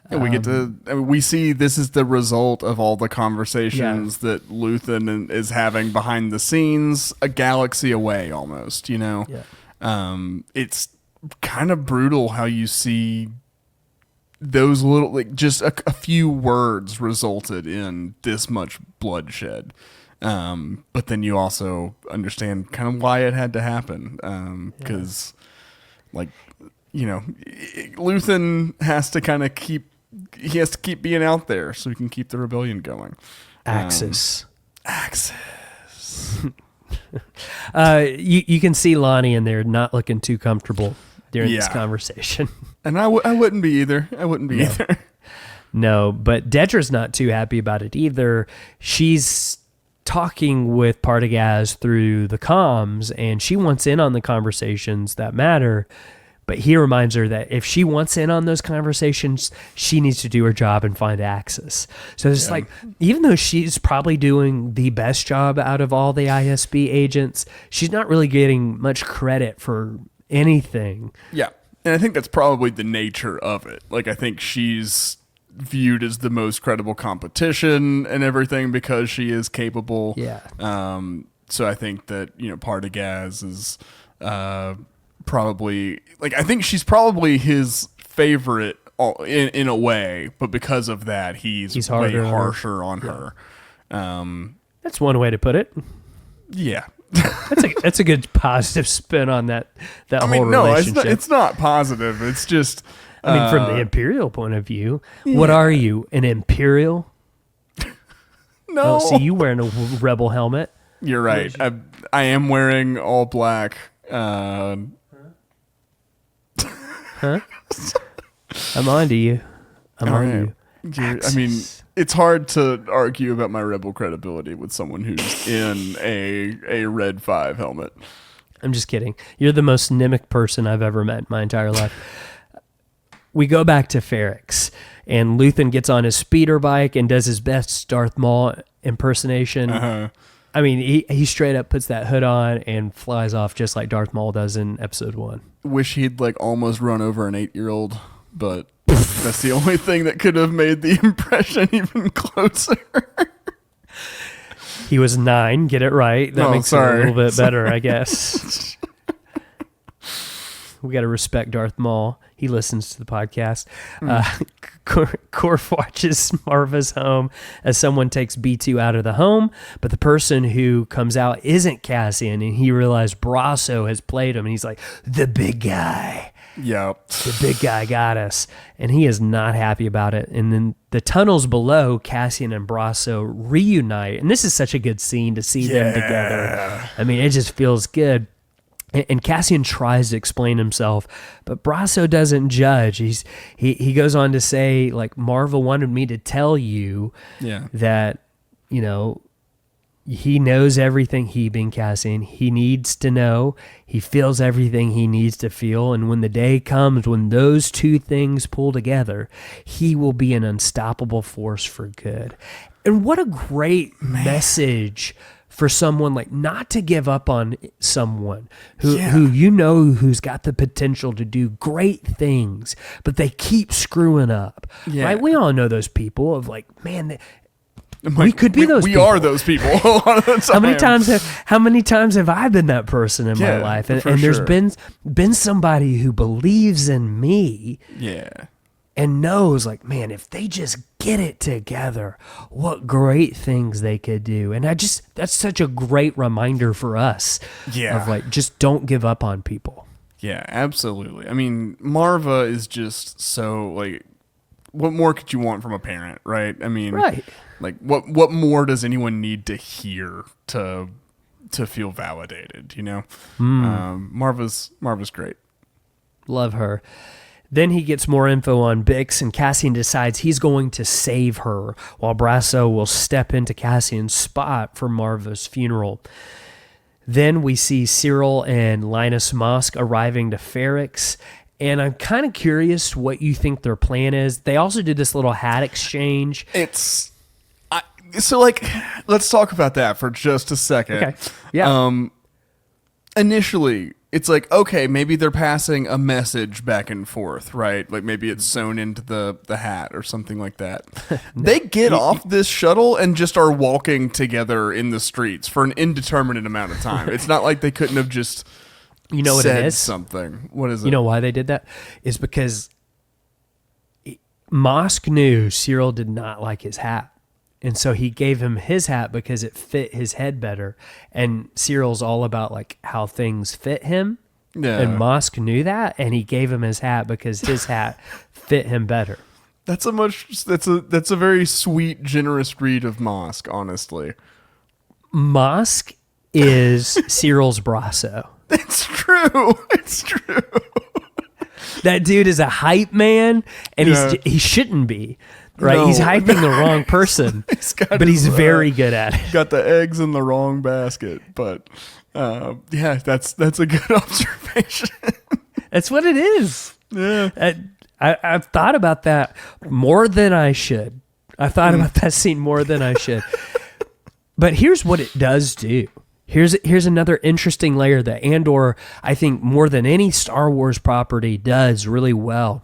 And we see this is the result of all the conversations that Luthen is having behind the scenes, a galaxy away almost, It's kind of brutal how you see those little, like just a few words resulted in this much bloodshed. But then you also understand kind of why it had to happen. Because Luthen has to kind of keep being out there so he can keep the rebellion going. Axis. You can see Lonnie in there not looking too comfortable during this conversation. And I wouldn't be either. I wouldn't be either. No, but Dedra's not too happy about it either. She's talking with Partagaz through the comms, and she wants in on the conversations that matter. But he reminds her that if she wants in on those conversations, she needs to do her job and find access. So it's like, even though she's probably doing the best job out of all the ISB agents, she's not really getting much credit for anything. Yeah. And I think that's probably the nature of it. Like, I think she's viewed as the most credible competition and everything because she is capable. Yeah. So I think that, Partagaz is probably, like, I think she's probably his favorite in a way, but because of that, he's way harsher on her. That's one way to put it. Yeah. That's a good positive spin on that whole relationship. It's not positive. It's just, from the Imperial point of view, what are you, an Imperial? No. I don't see you wearing a rebel helmet. You're right. I am wearing all black. Huh? I'm on to you. I'm on to you. I mean, it's hard to argue about my rebel credibility with someone who's in a red 5 helmet. I'm just kidding. You're the most Nimic person I've ever met in my entire life. We go back to Ferrix, and Luthen gets on his speeder bike and does his best Darth Maul impersonation. Uh-huh. I mean, he straight up puts that hood on and flies off just like Darth Maul does in Episode 1. Wish he'd almost run over an 8-year-old, but that's the only thing that could have made the impression even closer. He was 9, get it right. That makes it a little bit better, I guess. We got to respect Darth Maul. He listens to the podcast. Korf watches Marva's home as someone takes B2 out of the home, but the person who comes out isn't Cassian, and he realized Brasso has played him, and he's like, the big guy. Yep. The big guy got us, and he is not happy about it. And then the tunnels below, Cassian and Brasso reunite, and this is such a good scene to see them together. I mean, it just feels good. And Cassian tries to explain himself, but Brasso doesn't judge. He goes on to say, Marva wanted me to tell you that, he knows everything, he being Cassian. He needs to know. He feels everything he needs to feel. And when the day comes when those two things pull together, he will be an unstoppable force for good. And what a great message for someone not to give up on someone who who's got the potential to do great things, but they keep screwing up. Yeah. Right? We all know those people of we could be those people. We are those people a lot of the time. How many times have I been that person in my life? And there's been somebody who believes in me. Yeah. And knows, if they just get it together, what great things they could do. And that's such a great reminder for us. Yeah. Of just don't give up on people. Yeah, absolutely. I mean, Marva is just so, what more could you want from a parent, right? I mean, right. What more does anyone need to hear to feel validated, Marva's great. Love her. Then he gets more info on Bix, and Cassian decides he's going to save her, while Brasso will step into Cassian's spot for Marva's funeral. Then we see Cyril and Linus Mosk arriving to Ferrix, and I'm kind of curious what you think their plan is. They also did this little hat exchange. Let's talk about that for just a second. Okay. Yeah. Initially, it's okay, maybe they're passing a message back and forth, right? Maybe it's sewn into the hat or something like that. No. They get off this shuttle and just are walking together in the streets for an indeterminate amount of time. It's not like they couldn't have just what it is? Something. What is it? You know why they did that? Is because Mosk knew Cyril did not like his hat. And so he gave him his hat because it fit his head better. And Cyril's all about how things fit him. Yeah. And Mosk knew that, and he gave him his hat because his hat fit him better. That's a very sweet, generous read of Mosk, honestly. Mosk is Cyril's Brasso. It's true. It's true. That dude is a hype man, and he shouldn't be. Right, No. he's hyping the wrong person, but he's very good at it. Got the eggs in the wrong basket, but yeah, that's a good observation. That's what it is. Yeah, I've thought about that more than I should. I've thought about that scene more than I should. But here's what it does do. Here's another interesting layer that Andor, I think, more than any Star Wars property, does really well.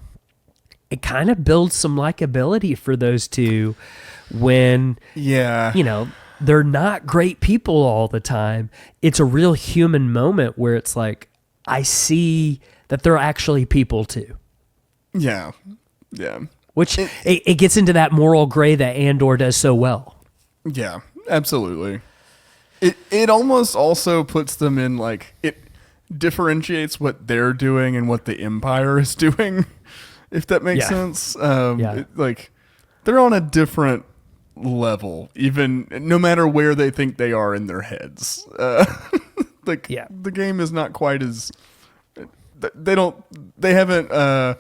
It kind of builds some likability for those two when, they're not great people all the time. It's a real human moment where it's like, I see that they're actually people too. Yeah. Which it gets into that moral gray that Andor does so well. Yeah, absolutely. It almost also puts them in, like, it differentiates what they're doing and what the Empire is doing. If that makes sense. Like, they're on a different level, even no matter where they think they are in their heads. The game is not quite as they haven't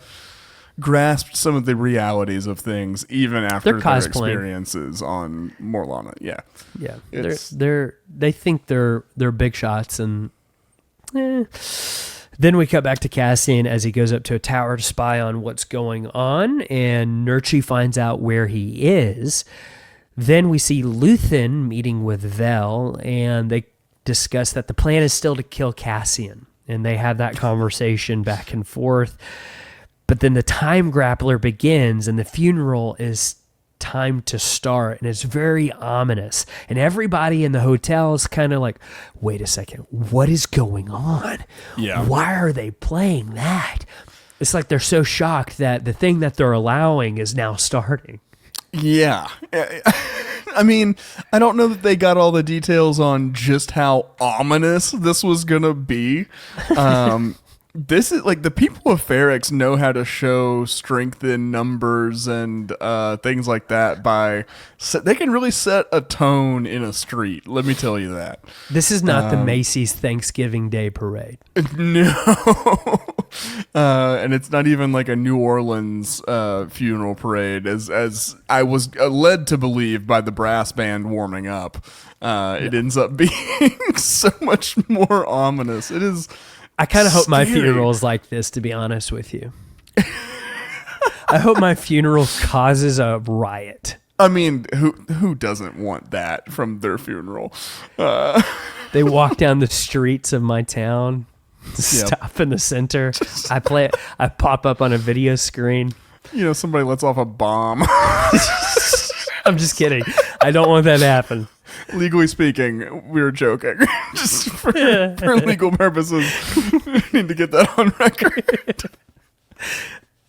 grasped some of the realities of things even after their experiences on Morlana. They think they're big shots, and then we cut back to Cassian as he goes up to a tower to spy on what's going on, and Nurchi finds out where he is. Then we see Luthen meeting with Vel, and they discuss that the plan is still to kill Cassian, and they have that conversation back and forth. But then the time grappler begins, and the funeral is time to start, and it's very ominous, and everybody in the hotel is kind of like, wait a second, what is going on? Why are they playing that? It's like they're so shocked that the thing that they're allowing is now starting. I mean, I don't know that they got all the details on just how ominous this was gonna be. This is like, the people of Ferrix know how to show strength in numbers and things like that they can really set a tone in a street. Let me tell you that. This is not the Macy's Thanksgiving Day Parade. No. And it's not even like a New Orleans funeral parade, as I was led to believe by the brass band warming up. It ends up being so much more ominous. It is. I kind of hope my funeral is like this, to be honest with you. I hope my funeral causes a riot. I mean, who doesn't want that from their funeral? They walk down the streets of my town, stop in the center. I pop up on a video screen. Somebody lets off a bomb. I'm just kidding. I don't want that to happen. Legally speaking, we were joking. Just for legal purposes, we need to get that on record.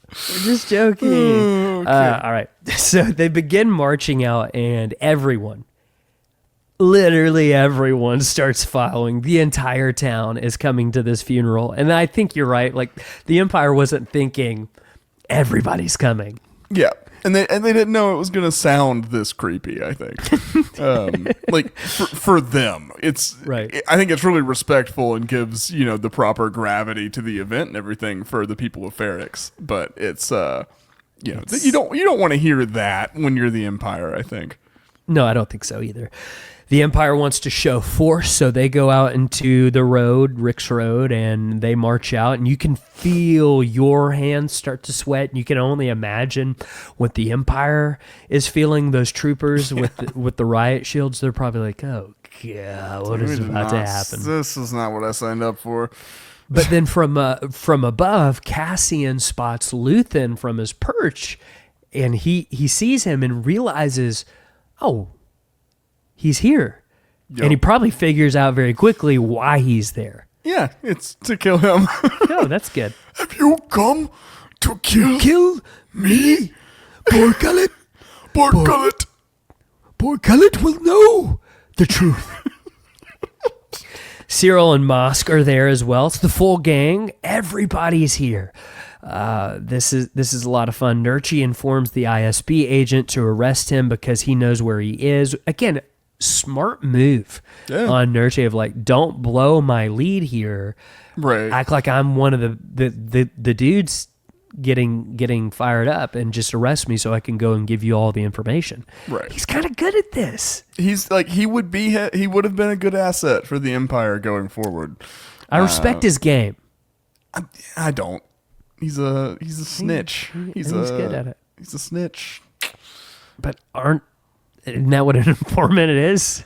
We're just joking. Okay. All right. So they begin marching out, and literally everyone starts following. The entire town is coming to this funeral. And I think you're right. Like, the Empire wasn't thinking everybody's coming. Yeah. And they didn't know it was going to sound this creepy, I think. Like, for them. It's right. I think it's really respectful and gives, the proper gravity to the event and everything for the people of Ferrix. But it's you don't want to hear that when you're the Empire, I think. No, I don't think so either. The Empire wants to show force, so they go out into the road, Rix Road, and they march out, and you can feel your hands start to sweat, and you can only imagine what the Empire is feeling. Those troopers with the riot shields, they're probably like, oh, God, what is about to happen? This is not what I signed up for. But then from above, Cassian spots Luthen from his perch, and he sees him and realizes, oh, he's here. Yep. And he probably figures out very quickly why he's there. Yeah, it's to kill him. No, that's good. Have you come to kill me? Poor Gullet. Poor Gullet. Poor Gullet will know the truth. Cyril and Mosk are there as well. It's the full gang. Everybody's here. This is a lot of fun. Nurchi informs the ISB agent to arrest him because he knows where he is. Again, smart move on Nurchi of like, don't blow my lead here. Right. Act like I'm one of the dudes getting fired up and just arrest me so I can go and give you all the information. Right. He's kind of good at this. He's like he would have been a good asset for the Empire going forward. I respect his game. I don't. He's a snitch. He's good at it. He's a snitch. But isn't that what an informant is?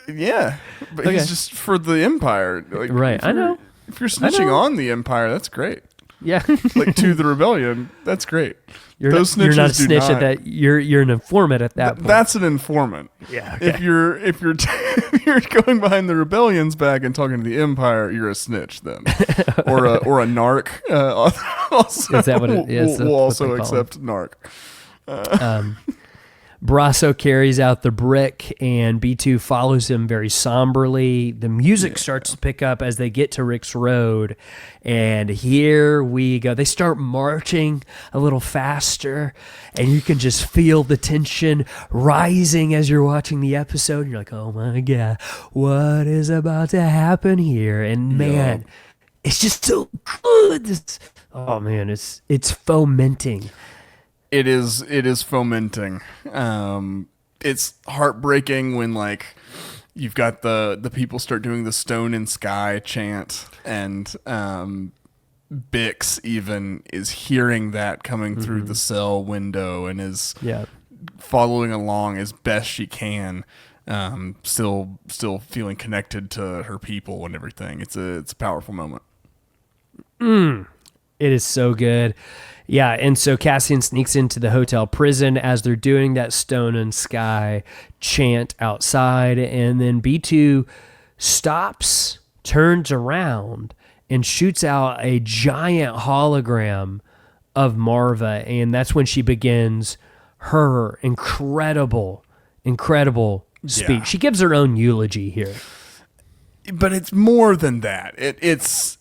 Yeah, but he's just for the Empire. Like, right, I know. If you're snitching on the Empire, that's great. Yeah, like to the rebellion, that's great. You're not a snitch at that. You're an informant at that point. That's an informant. Yeah. Okay. If you're if you're going behind the rebellion's back and talking to the Empire, you're a snitch then, or a narc. Also, is that what it is? We'll also accept narc. Brasso carries out the brick, and B2 follows him very somberly. The music starts to pick up as they get to Rix Road, and here we go. They start marching a little faster, and you can just feel the tension rising as you're watching the episode. You're like, oh my God, what is about to happen here? And man, it's just so good. It's fomenting. It is fomenting. It's heartbreaking when like you've got the people start doing the stone and sky chant, and Bix even is hearing that coming through the cell window and is following along as best she can. Still feeling connected to her people and everything. It's a powerful moment. It is so good. Yeah, and so Cassian sneaks into the hotel prison as they're doing that stone and sky chant outside, and then B2 stops, turns around, and shoots out a giant hologram of Marva, and that's when she begins her incredible speech. She gives her own eulogy here. But it's more than that. It's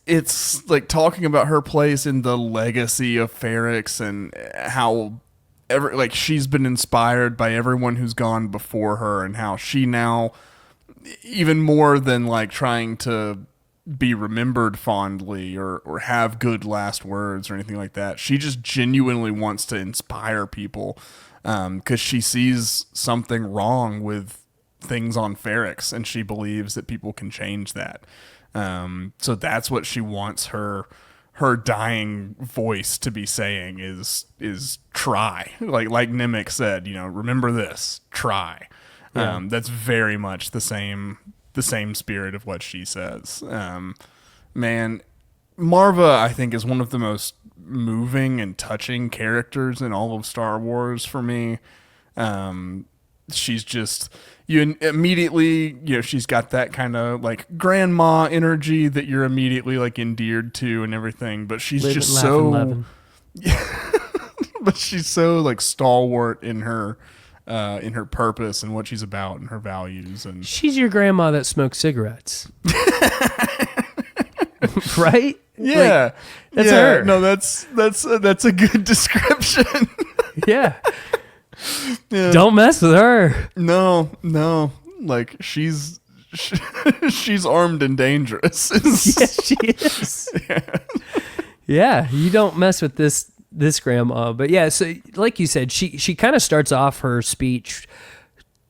like talking about her place in the legacy of Ferrix and how she's been inspired by everyone who's gone before her, and how she now, even more than like trying to be remembered fondly or have good last words or anything like that, she just genuinely wants to inspire people because she sees something wrong with things on Ferrix, and she believes that people can change that. So that's what she wants her dying voice to be saying is try. Like Nemec said, remember this, try. Yeah. That's very much the same spirit of what she says. Man, Marva, I think, is one of the most moving and touching characters in all of Star Wars for me. She's just, you immediately, she's got that kind of like grandma energy that you're immediately like endeared to and everything, but she's just so, but she's so like stalwart in her purpose and what she's about and her values. And she's your grandma that smokes cigarettes. Right? Yeah. Like, that's her. No, that's a good description. Yeah. Don't mess with her. No. Like she's armed and dangerous. Yes, she is. Yeah, you don't mess with this grandma. But yeah, so like you said, she kind of starts off her speech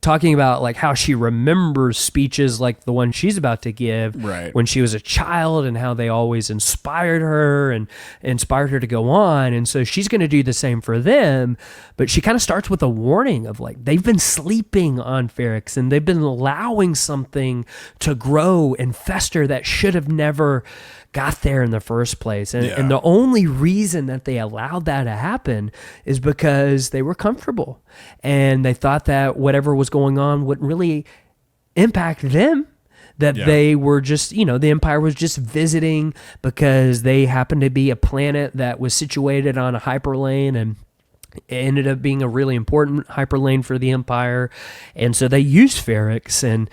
talking about like how she remembers speeches like the one she's about to give when she was a child, and how they always inspired her and inspired her to go on. And so she's going to do the same for them, but she kind of starts with a warning of like, they've been sleeping on Ferrix and they've been allowing something to grow and fester that should have never got there in the first place. And the only reason that they allowed that to happen is because they were comfortable and they thought that whatever was going on wouldn't really impact them, that they were just, the Empire was just visiting because they happened to be a planet that was situated on a hyperlane, and it ended up being a really important hyperlane for the Empire. And so they used Ferrix, and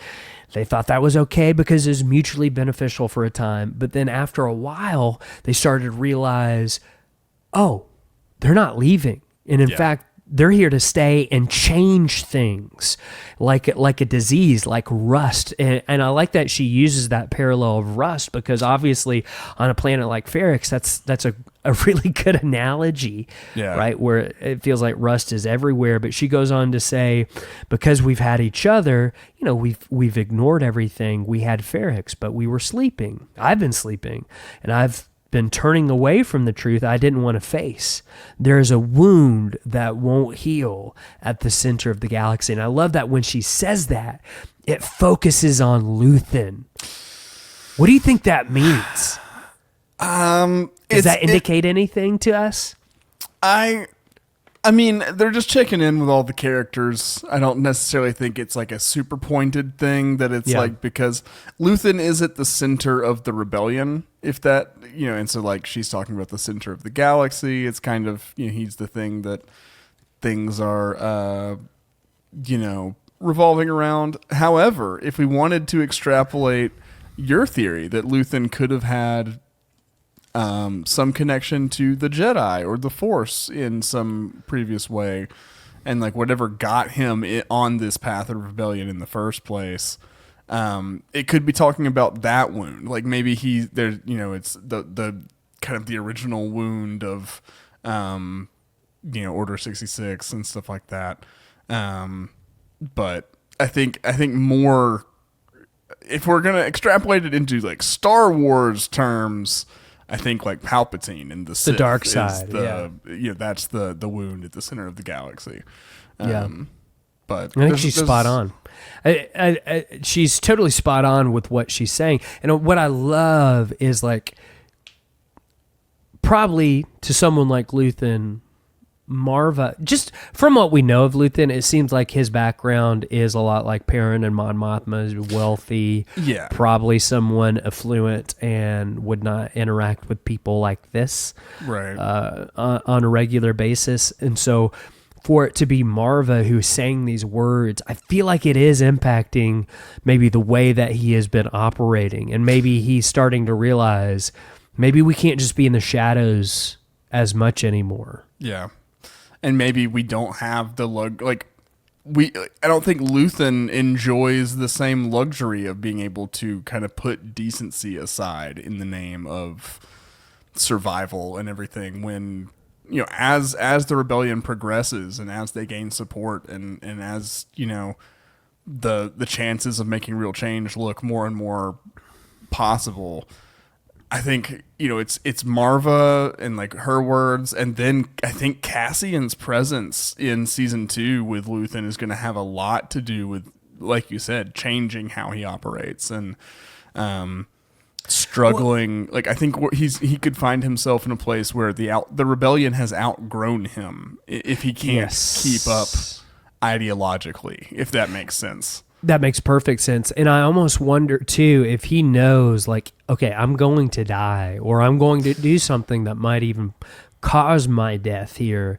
they thought that was okay because it was mutually beneficial for a time. But then after a while, they started to realize, oh, they're not leaving. And in fact, they're here to stay and change things like a disease, like rust. And I like that she uses that parallel of rust, because obviously on a planet like Ferrix, that's a really good analogy, right? Where it feels like rust is everywhere. But she goes on to say, because we've had each other, we've ignored everything. We had Ferrix, but we were sleeping. I've been sleeping, and I've been turning away from the truth I didn't want to face. There's a wound that won't heal at the center of the galaxy. And I love that when she says that, it focuses on Luthen. What do you think that means? Does that indicate anything to us? I mean, they're just checking in with all the characters. I don't necessarily think it's like a super pointed thing that it's like, because Luthen is at the center of the rebellion, if that, and so like she's talking about the center of the galaxy. It's kind of, he's the thing that things are, revolving around. However, if we wanted to extrapolate your theory that Luthen could have had some connection to the Jedi or the Force in some previous way, and like whatever got him on this path of rebellion in the first place, it could be talking about that wound. Like maybe it's the kind of the original wound of Order 66 and stuff like that. But I think more, if we're gonna extrapolate it into like Star Wars terms, I think like Palpatine and the Sith dark side, that's the wound at the center of the galaxy. But I think she's spot on. She's totally spot on with what she's saying. And what I love is, like, probably to someone like Luthen, Marva, just from what we know of Luthen, it seems like his background is a lot like Perrin and Mon Mothma, is wealthy, probably someone affluent, and would not interact with people like this on a regular basis. And so for it to be Marva who's saying these words, I feel like it is impacting maybe the way that he has been operating, and maybe he's starting to realize maybe we can't just be in the shadows as much anymore. Yeah. And maybe we don't have the I don't think Luthen enjoys the same luxury of being able to kind of put decency aside in the name of survival and everything, when, as the rebellion progresses and as they gain support and as, the chances of making real change look more and more possible, I think, it's Marva and like her words, and then I think Cassian's presence in season 2 with Luthen is going to have a lot to do with, like you said, changing how he operates and struggling. I think he could find himself in a place where the rebellion has outgrown him if he can't keep up ideologically, if that makes sense. That makes perfect sense. And I almost wonder, too, if he knows, like, okay, I'm going to die, or I'm going to do something that might even cause my death here.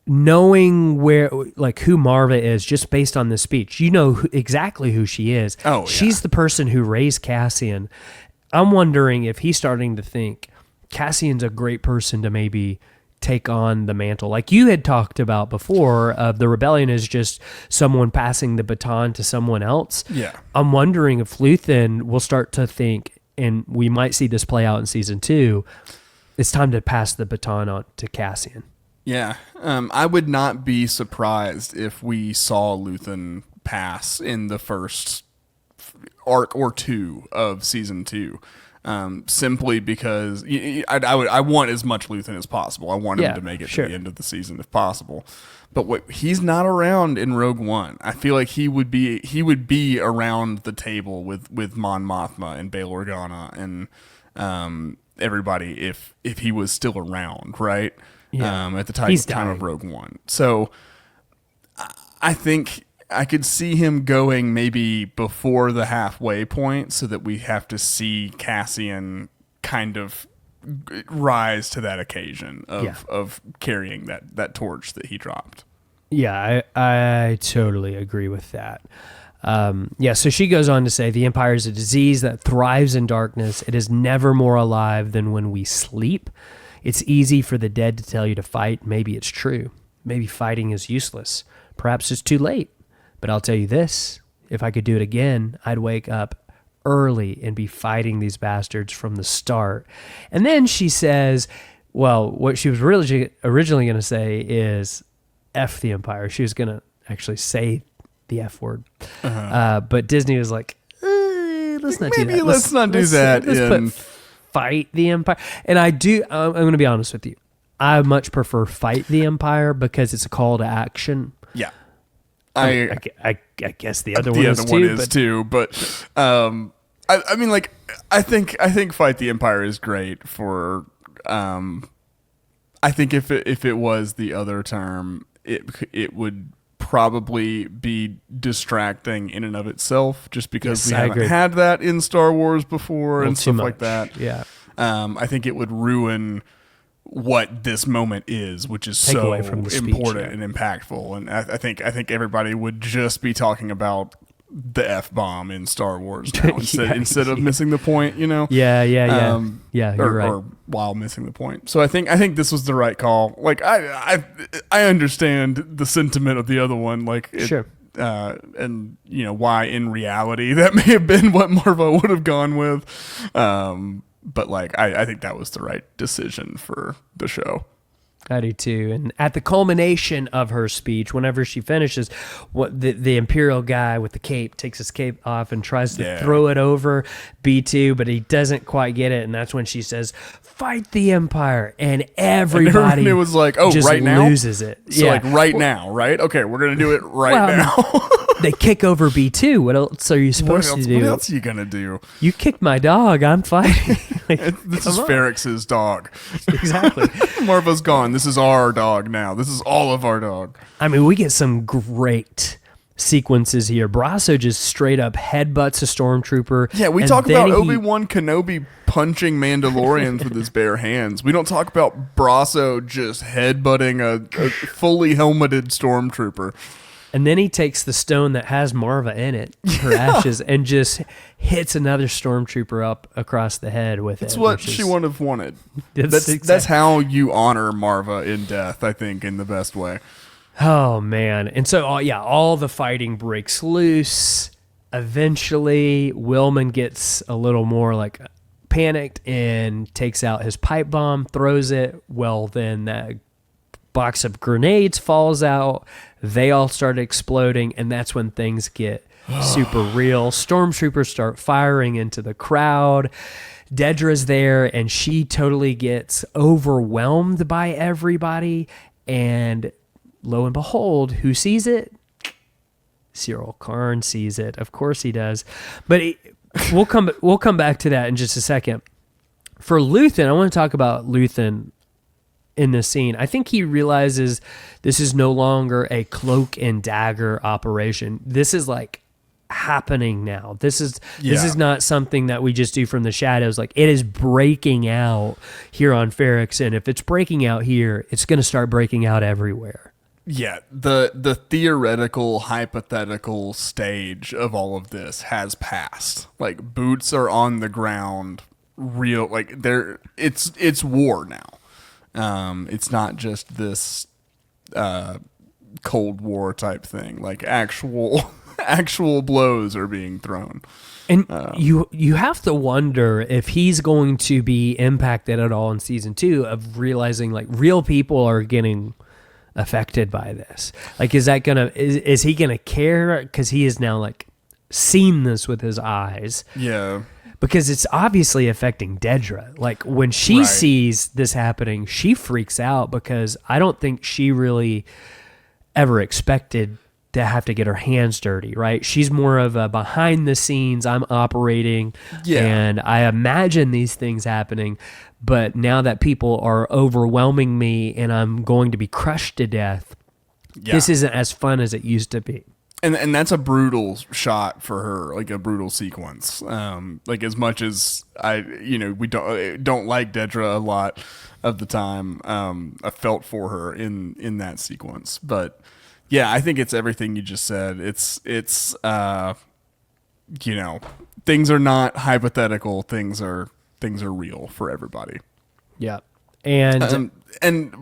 Knowing who Marva is, just based on this speech, exactly who she is. Oh, yeah. She's the person who raised Cassian. I'm wondering if he's starting to think Cassian's a great person to maybe take on the mantle, like you had talked about before, of the rebellion is just someone passing the baton to someone else. Yeah. I'm wondering if Luthen will start to think, and we might see this play out in season 2, it's time to pass the baton on to Cassian. Yeah. I would not be surprised if we saw Luthen pass in the first arc or 2 of season 2. Simply because I want as much Luthen as possible. I want him to make it to the end of the season if possible. But he's not around in Rogue One. I feel like he would be around the table with Mon Mothma and Bail Organa and everybody if he was still around, right? Yeah. At the time of Rogue One. So I think I could see him going maybe before the halfway point, so that we have to see Cassian kind of rise to that occasion of carrying that torch that he dropped. Yeah, I totally agree with that. So she goes on to say, the Empire is a disease that thrives in darkness. It is never more alive than when we sleep. It's easy for the dead to tell you to fight. Maybe it's true. Maybe fighting is useless. Perhaps it's too late. But I'll tell you this, if I could do it again, I'd wake up early and be fighting these bastards from the start. And then she says, well, what she was originally going to say is F the Empire. She was going to actually say the F word. But Disney was like, let's not do that. Let's not do that. Let's put fight the Empire. And I'm going to be honest with you. I much prefer fight the Empire because it's a call to action. Yeah. I guess the other one is too. But I mean, like, I think fight the Empire is great for. I think if it was the other term, it would probably be distracting in and of itself, just because we haven't had that in Star Wars before and stuff like that. Yeah. I think it would ruin what this moment is, which is so important and impactful. And I think everybody would just be talking about the F-bomb in Star Wars now instead of missing the point, you know? Yeah. You're right. Or while missing the point. So I think this was the right call. Like I understand the sentiment of the other one. Like sure. And you know why in reality that may have been what Marva would have gone with. But like, I think that was the right decision for the show. I do too. And at the culmination of her speech, whenever she finishes, what the Imperial guy with the cape takes his cape off and tries to throw it over B2, but he doesn't quite get it. And that's when she says, "Fight the Empire," and everybody it was like, "Oh, just right now?" loses it. So like right now, right? Okay, we're gonna do it now. They kick over B2. What else are you supposed to do? What else are you gonna do? You kicked my dog. I'm fighting. This is Ferrix's dog. Exactly. Marva's gone. This is our dog now. This is all of our dog. I mean, we get some great sequences here. Brasso just straight up headbutts a stormtrooper. Yeah, we talk about Obi-Wan Kenobi punching Mandalorians with his bare hands. We don't talk about Brasso just headbutting a fully helmeted stormtrooper. And then he takes the stone that has Marva in it, her ashes, and just hits another stormtrooper up across the head with it. It's what she would have wanted. Exactly. That's how you honor Marva in death, I think, in the best way. Oh, man. And so, all the fighting breaks loose. Eventually, Willman gets a little more like panicked and takes out his pipe bomb, throws it. Well, then that box of grenades falls out. They all start exploding, and that's when things get super real. Stormtroopers start firing into the crowd. Dedra's there, and she totally gets overwhelmed by everybody. And lo and behold, who sees it? Cyril Karn sees it. Of course he does. But we'll come back to that in just a second. For Luthen, I want to talk about Luthen in this scene. I think he realizes this is no longer a cloak and dagger operation. This is like happening now. This is not something that we just do from the shadows. Like, it is breaking out here on Ferrix, and if it's breaking out here, it's going to start breaking out everywhere. Yeah, the theoretical, hypothetical stage of all of this has passed. Like, boots are on the ground, real. Like, it's war now. It's not just this Cold War type thing. Like, actual blows are being thrown. And you have to wonder if he's going to be impacted at all in season 2 of realizing like real people are getting affected by this. Like, is he gonna care? Because he has now like seen this with his eyes. Yeah. Because it's obviously affecting Dedra. Like, when she sees this happening, she freaks out because I don't think she really ever expected to have to get her hands dirty, right? She's more of a behind the scenes, I'm operating, and I imagine these things happening, but now that people are overwhelming me and I'm going to be crushed to death, this isn't as fun as it used to be. And that's a brutal shot for her, like a brutal sequence. Like, as much as we don't like Dedra a lot of the time, I felt for her in that sequence. But yeah, I think it's everything you just said. It's things are not hypothetical. Things are real for everybody. Yeah. And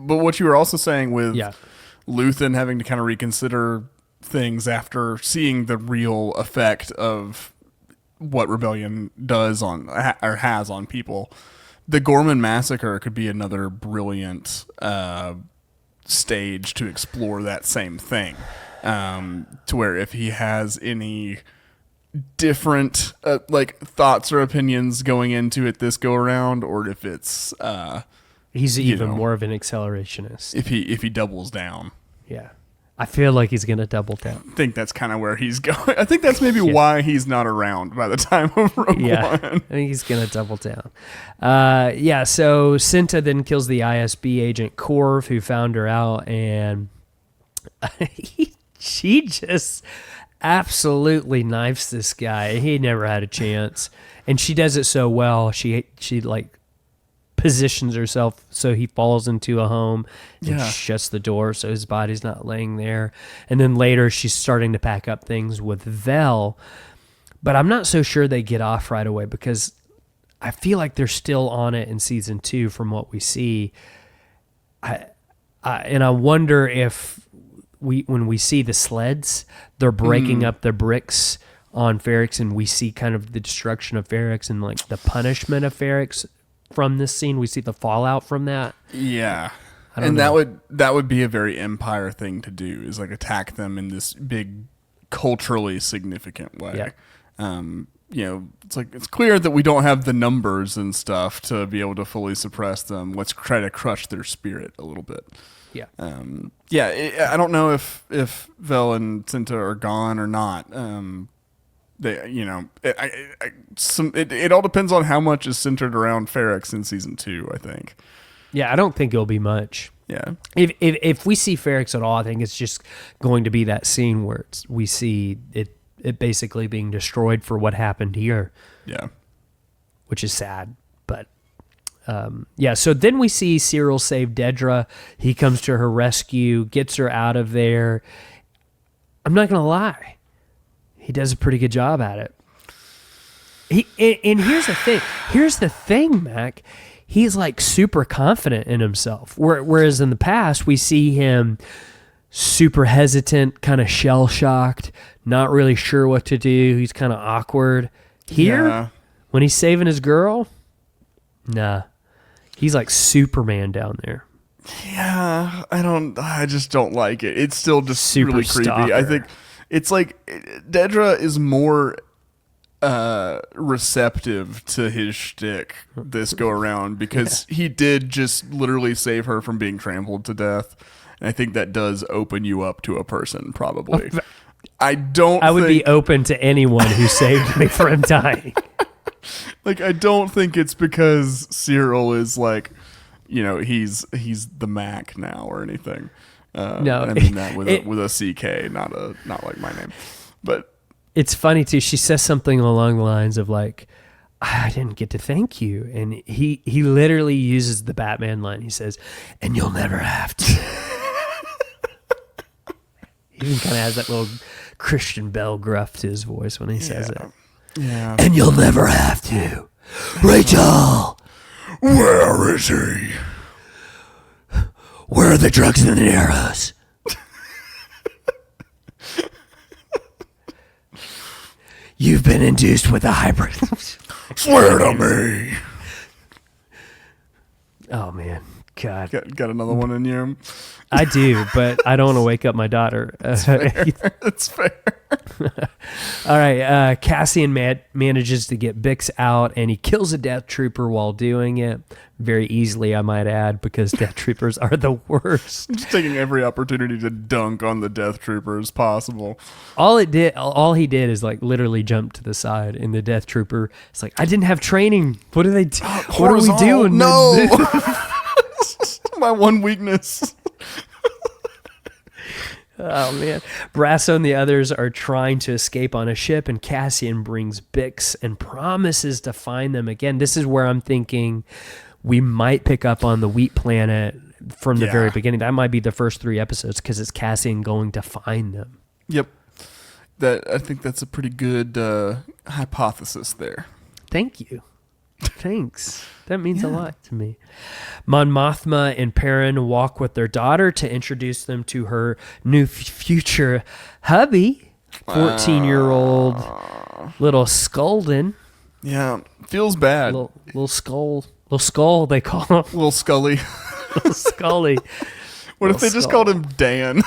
but what you were also saying with yeah. Luthen having to kind of reconsider things after seeing the real effect of what rebellion does on or has on people. The Gorman massacre could be another brilliant stage to explore that same thing. To where if he has any different like thoughts or opinions going into it this go around, or if it's he's even more of an accelerationist. If he doubles down. Yeah. I feel like he's going to double down. I think that's kind of where he's going. I think that's maybe why he's not around by the time of Rogue One. I think he's going to double down. So Cinta then kills the ISB agent Corv, who found her out, and she just absolutely knifes this guy. He never had a chance. And she does it so well. She like positions herself so he falls into a home and shuts the door so his body's not laying there. And then later she's starting to pack up things with Vel, but I'm not so sure they get off right away because I feel like they're still on it in season 2 from what we see. And I wonder if when we see the sleds, they're breaking up the bricks on Ferrix, and we see kind of the destruction of Ferrix and like the punishment of Ferrix. From this scene, we see the fallout from that. Yeah, and that would be a very Empire thing to do, is like attack them in this big culturally significant way. Yeah. It's clear that we don't have the numbers and stuff to be able to fully suppress them. Let's try to crush their spirit a little bit. Yeah. I don't know if Vel and Cinta are gone or not. It all depends on how much is centered around Ferrix in season 2, I think. Yeah, I don't think it'll be much. Yeah. If we see Ferrix at all, I think it's just going to be that scene where we see it basically being destroyed for what happened here. Yeah. Which is sad, but so then we see Cyril save Dedra. He comes to her rescue, gets her out of there. I'm not going to lie. He does a pretty good job at it. And here's the thing. Here's the thing, Mac. He's like super confident in himself. Whereas in the past, we see him super hesitant, kind of shell-shocked, not really sure what to do. He's kind of awkward. Here, when he's saving his girl, nah. He's like Superman down there. Yeah, I just don't like it. It's still just super really creepy. stalker. I think it's like Dedra is more receptive to his shtick this go around because he did just literally save her from being trampled to death. And I think that does open you up to a person, probably. I would be open to anyone who saved me from dying. Like, I don't think it's because Cyril is like, he's the Mac now or anything. No, I mean that with a CK, not like my name. But it's funny too. She says something along the lines of like, "I didn't get to thank you," and he literally uses the Batman line. He says, "And you'll never have to." He even kind of has that little Christian Bale gruff to his voice when he says it. Yeah. And you'll never have to, Rachel. Where is he? Where are the drugs and the arrows? You've been induced with a hybrid. Swear to me. Oh, man. God. Got another one in you? I do, but I don't want to wake up my daughter. That's fair. That's fair. All right. Cassian manages to get Bix out, and he kills a death trooper while doing it. Very easily, I might add, because death troopers are the worst. Just taking every opportunity to dunk on the death troopers possible. All he did is like literally jump to the side, and the death trooper, it's like, I didn't have training. What do they do? What are we doing? No. My one weakness. Oh, man. Brasso and the others are trying to escape on a ship, and Cassian brings Bix and promises to find them again. This is where I'm thinking we might pick up on the Wheat Planet from the very beginning. That might be the first 3 episodes because it's Cassian going to find them. Yep. I think that's a pretty good hypothesis there. Thank you. Thanks. That means a lot to me. Mon Mothma and Perrin walk with their daughter to introduce them to her new future hubby, 14-year-old little Sculdin. Yeah, feels bad. Little skull, they call him. Little Scully. Little Scully. What if they just called him Dan?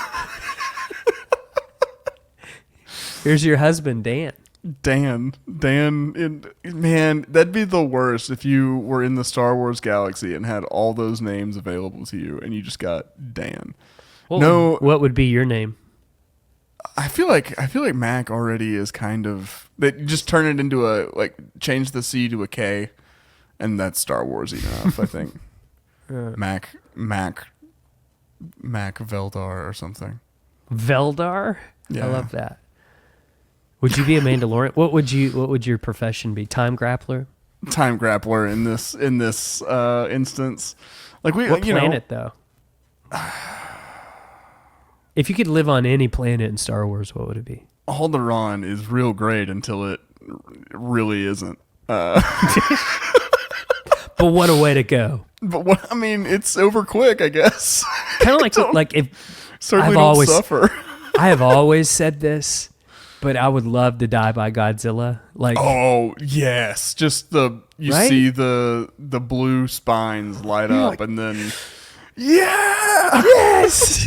Here's your husband, Dan. Dan, man, that'd be the worst if you were in the Star Wars galaxy and had all those names available to you, and you just got Dan. What would be your name? I feel like Mac already is kind of. They just turn it into change the C to a K, and that's Star Wars enough. I think. Mac Veldar or something. Veldar? Yeah. I love that. Would you be a Mandalorian? What would your profession be? Time grappler? Time grappler in this instance. Like what planet though? If you could live on any planet in Star Wars, what would it be? Alderaan is real great until it really isn't. But what a way to go! But it's over quick, I guess. Kind of like if certainly don't suffer. I have always said this. But I would love to die by Godzilla. Oh yes, just see the blue spines light up, and then yes,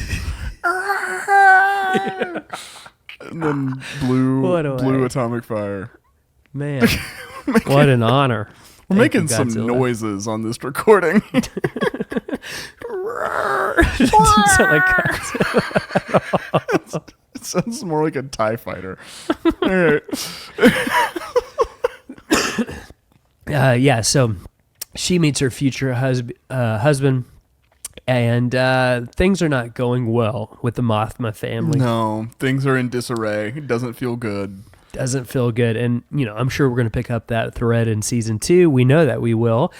and then blue atomic fire. Man, what an honor! We're making some noises on this recording. It doesn't sound like Godzilla. It sounds more like a TIE fighter. All right. So she meets her future husband, and things are not going well with the Mothma family. No, things are in disarray. It doesn't feel good. Doesn't feel good. And, I'm sure we're going to pick up that thread in season 2. We know that we will.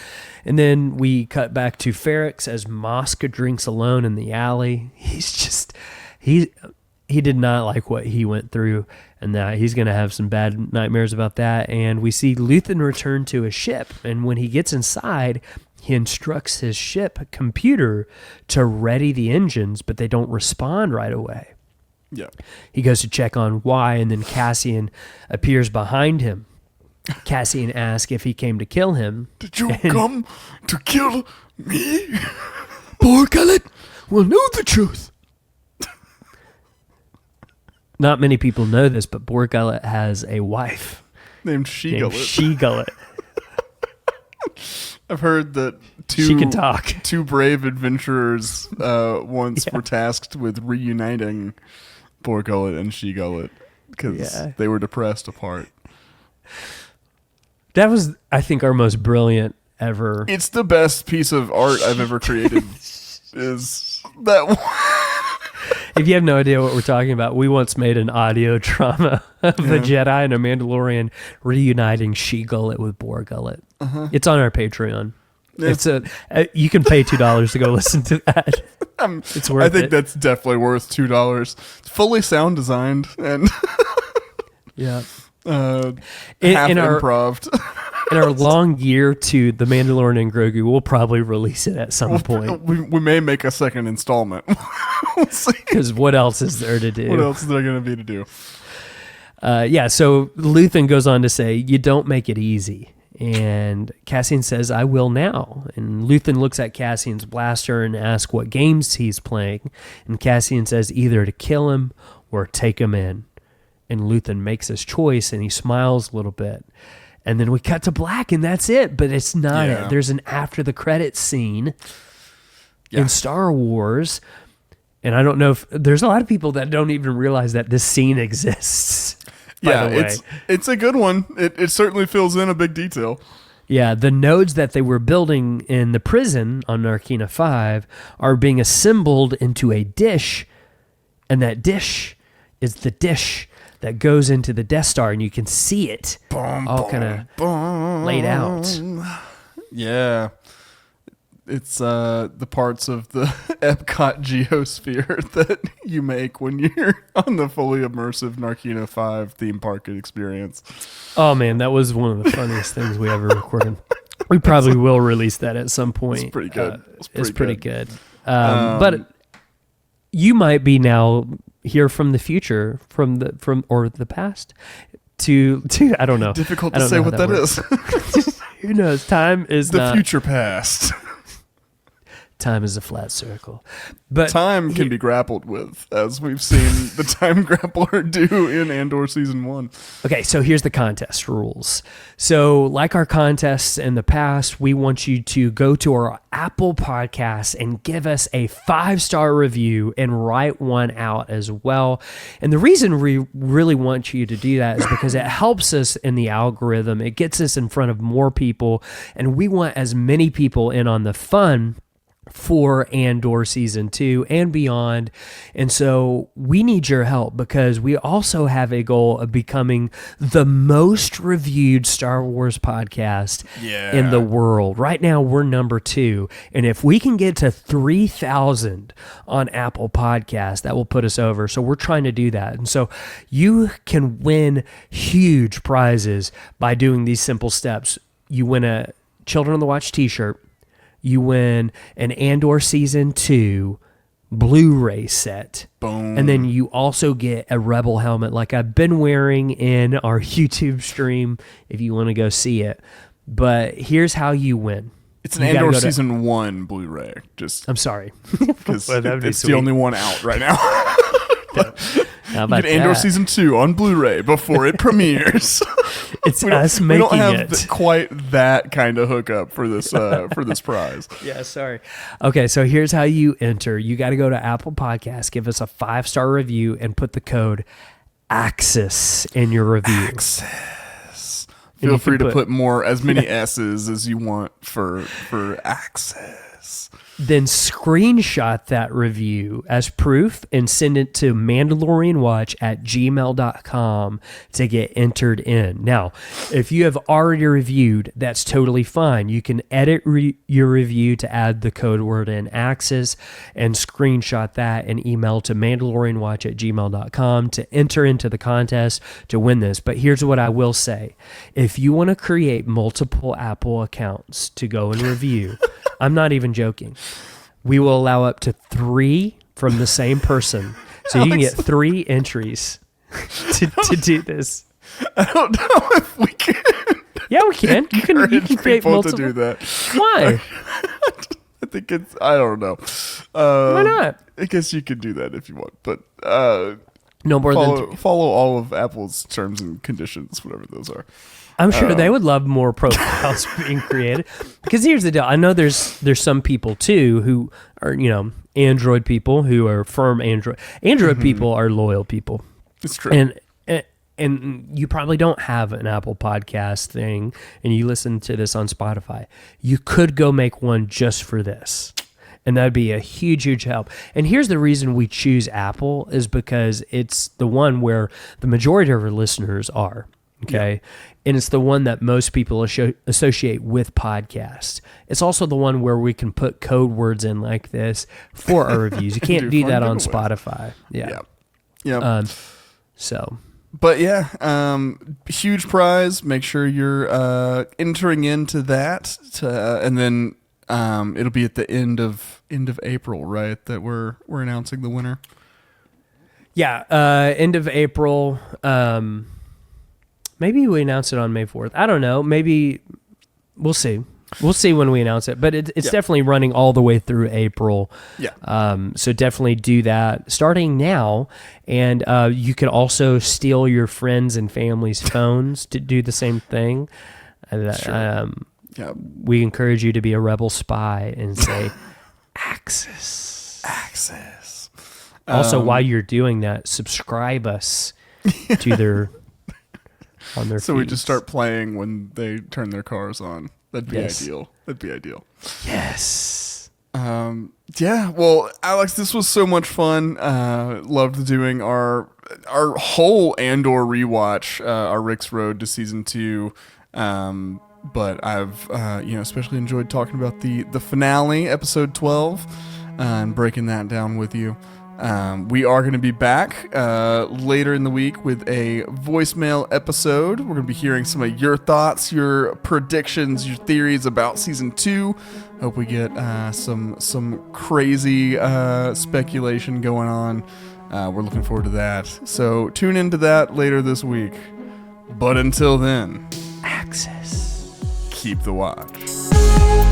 And then we cut back to Ferrix as Moska drinks alone in the alley. He did not like what he went through, and that he's going to have some bad nightmares about that. And we see Luthen return to his ship, and when he gets inside, he instructs his ship computer to ready the engines, but they don't respond right away. Yeah. He goes to check on why, and then Cassian appears behind him. Cassian asks if he came to kill him. Did you come to kill me? Poor Gullet will know the truth. Not many people know this, but Borg Gullet has a wife named She-Gullet. She-Gullet. I've heard that she can talk. 2 brave adventurers once were tasked with reuniting Borg Gullet and She-Gullet because they were depressed apart. That was, I think, our most brilliant ever. It's the best piece of art I've ever created. Is that one? If you have no idea what we're talking about, we once made an audio drama of the Jedi and a Mandalorian reuniting She-Gullet with Borg Gullet. Uh-huh. It's on our Patreon. Yeah. It's you can pay $2 to go listen to that. It's worth it. I think that's definitely worth $2. It's fully sound designed and half improv'd. In our long year to The Mandalorian and Grogu, we'll probably release it at some point. We may make a second installment. We'll see. Because what else is there to do? What else is there going to be to do? So Luthen goes on to say, you don't make it easy. And Cassian says, I will now. And Luthen looks at Cassian's blaster and asks what games he's playing. And Cassian says either to kill him or take him in. And Luthen makes his choice and he smiles a little bit. And then we cut to black and that's it. But it's not it. There's an after the credits scene in Star Wars. And I don't know if there's a lot of people that don't even realize that this scene exists. It's a good one. It certainly fills in a big detail. Yeah, the nodes that they were building in the prison on Narkina 5 are being assembled into a dish, and that dish is the dish that goes into the Death Star, and you can see it all kind of laid out. Yeah. It's the parts of the Epcot geosphere that you make when you're on the fully immersive Narkina 5 theme park experience. Oh, man, that was one of the funniest things we ever recorded. We probably will release that at some point. It's pretty good. It's pretty good. But you might be now here from the future, from the past to I don't know. Difficult to say what that is. Who knows? Time is the future past. Time is a flat circle. But time can be grappled with, as we've seen the time grappler do in Andor Season 1. Okay, so here's the contest rules. So like our contests in the past, we want you to go to our Apple Podcast and give us a 5-star review and write one out as well. And the reason we really want you to do that is because it helps us in the algorithm. It gets us in front of more people, and we want as many people in on the fun for Andor Season 2 and beyond. And so we need your help because we also have a goal of becoming the most reviewed Star Wars podcast in the world. Right now, we're number 2. And if we can get to 3,000 on Apple Podcasts, that will put us over. So we're trying to do that. And so you can win huge prizes by doing these simple steps. You win a Children of the Watch t-shirt. You win an Andor Season 2 Blu-ray set. Boom. And then you also get a Rebel helmet like I've been wearing in our YouTube stream if you want to go see it. But here's how you win. It's an Andor Season 1 Blu-ray. I'm sorry. Because it's the only one out right now. How about you get Andor Season 2 on Blu-ray before it premieres. It's us making it. We don't have quite that kind of hookup for this for this prize. Yeah, sorry. Okay, so here's how you enter. You got to go to Apple Podcasts, give us a 5-star review, and put the code AXIS in your review. AXIS. Feel free to put as many S's as you want for AXIS. Then screenshot that review as proof and send it to mandalorianwatch@gmail.com to get entered in. Now, if you have already reviewed, that's totally fine. You can edit your review to add the code word in Axis and screenshot that and email to mandalorianwatch@gmail.com to enter into the contest to win this. But here's what I will say. If you want to create multiple Apple accounts to go and review, I'm not even joking. We will allow up to 3 from the same person. So you can get 3 entries to do this. I don't know if we can. Yeah, we can. You can create multiple. To do that. Why? I think I don't know. Why not? I guess you could do that if you want. But no more than follow all of Apple's terms and conditions, whatever those are. I'm sure they would love more profiles being created. Because here's the deal. I know there's some people too who are, Android people who are firm Android. Android people are loyal people. It's true. And you probably don't have an Apple Podcast thing and you listen to this on Spotify. You could go make one just for this. And that'd be a huge, huge help. And here's the reason we choose Apple is because it's the one where the majority of our listeners are. Okay. Yeah. And it's the one that most people associate with podcasts. It's also the one where we can put code words in like this for our reviews. You can't do that on Spotify. Yeah. Yeah. So. But yeah, huge prize. Make sure you're entering into that. And then it'll be at the end of April, right? That we're announcing the winner. Yeah. End of April. Maybe we announce it on May 4th. I don't know. Maybe we'll see. We'll see when we announce it. But it's definitely running all the way through April. Yeah. So definitely do that starting now. And you can also steal your friends and family's phones to do the same thing. Sure. We encourage you to be a rebel spy and say, Axis. Axis. Also, while you're doing that, subscribe us to their... on their so feeds. We just start playing when they turn their cars on. That'd be ideal. Yes. Yeah. Well, Alex, this was so much fun. Loved doing our whole Andor rewatch, our Rix Road to season 2. But I've especially enjoyed talking about the finale, episode 12, and breaking that down with you. We are going to be back later in the week with a voicemail episode. We're going to be hearing some of your thoughts, your predictions, your theories about season 2. Hope we get some crazy speculation going on. We're looking forward to that. So tune into that later this week. But until then, Access. keep the watch.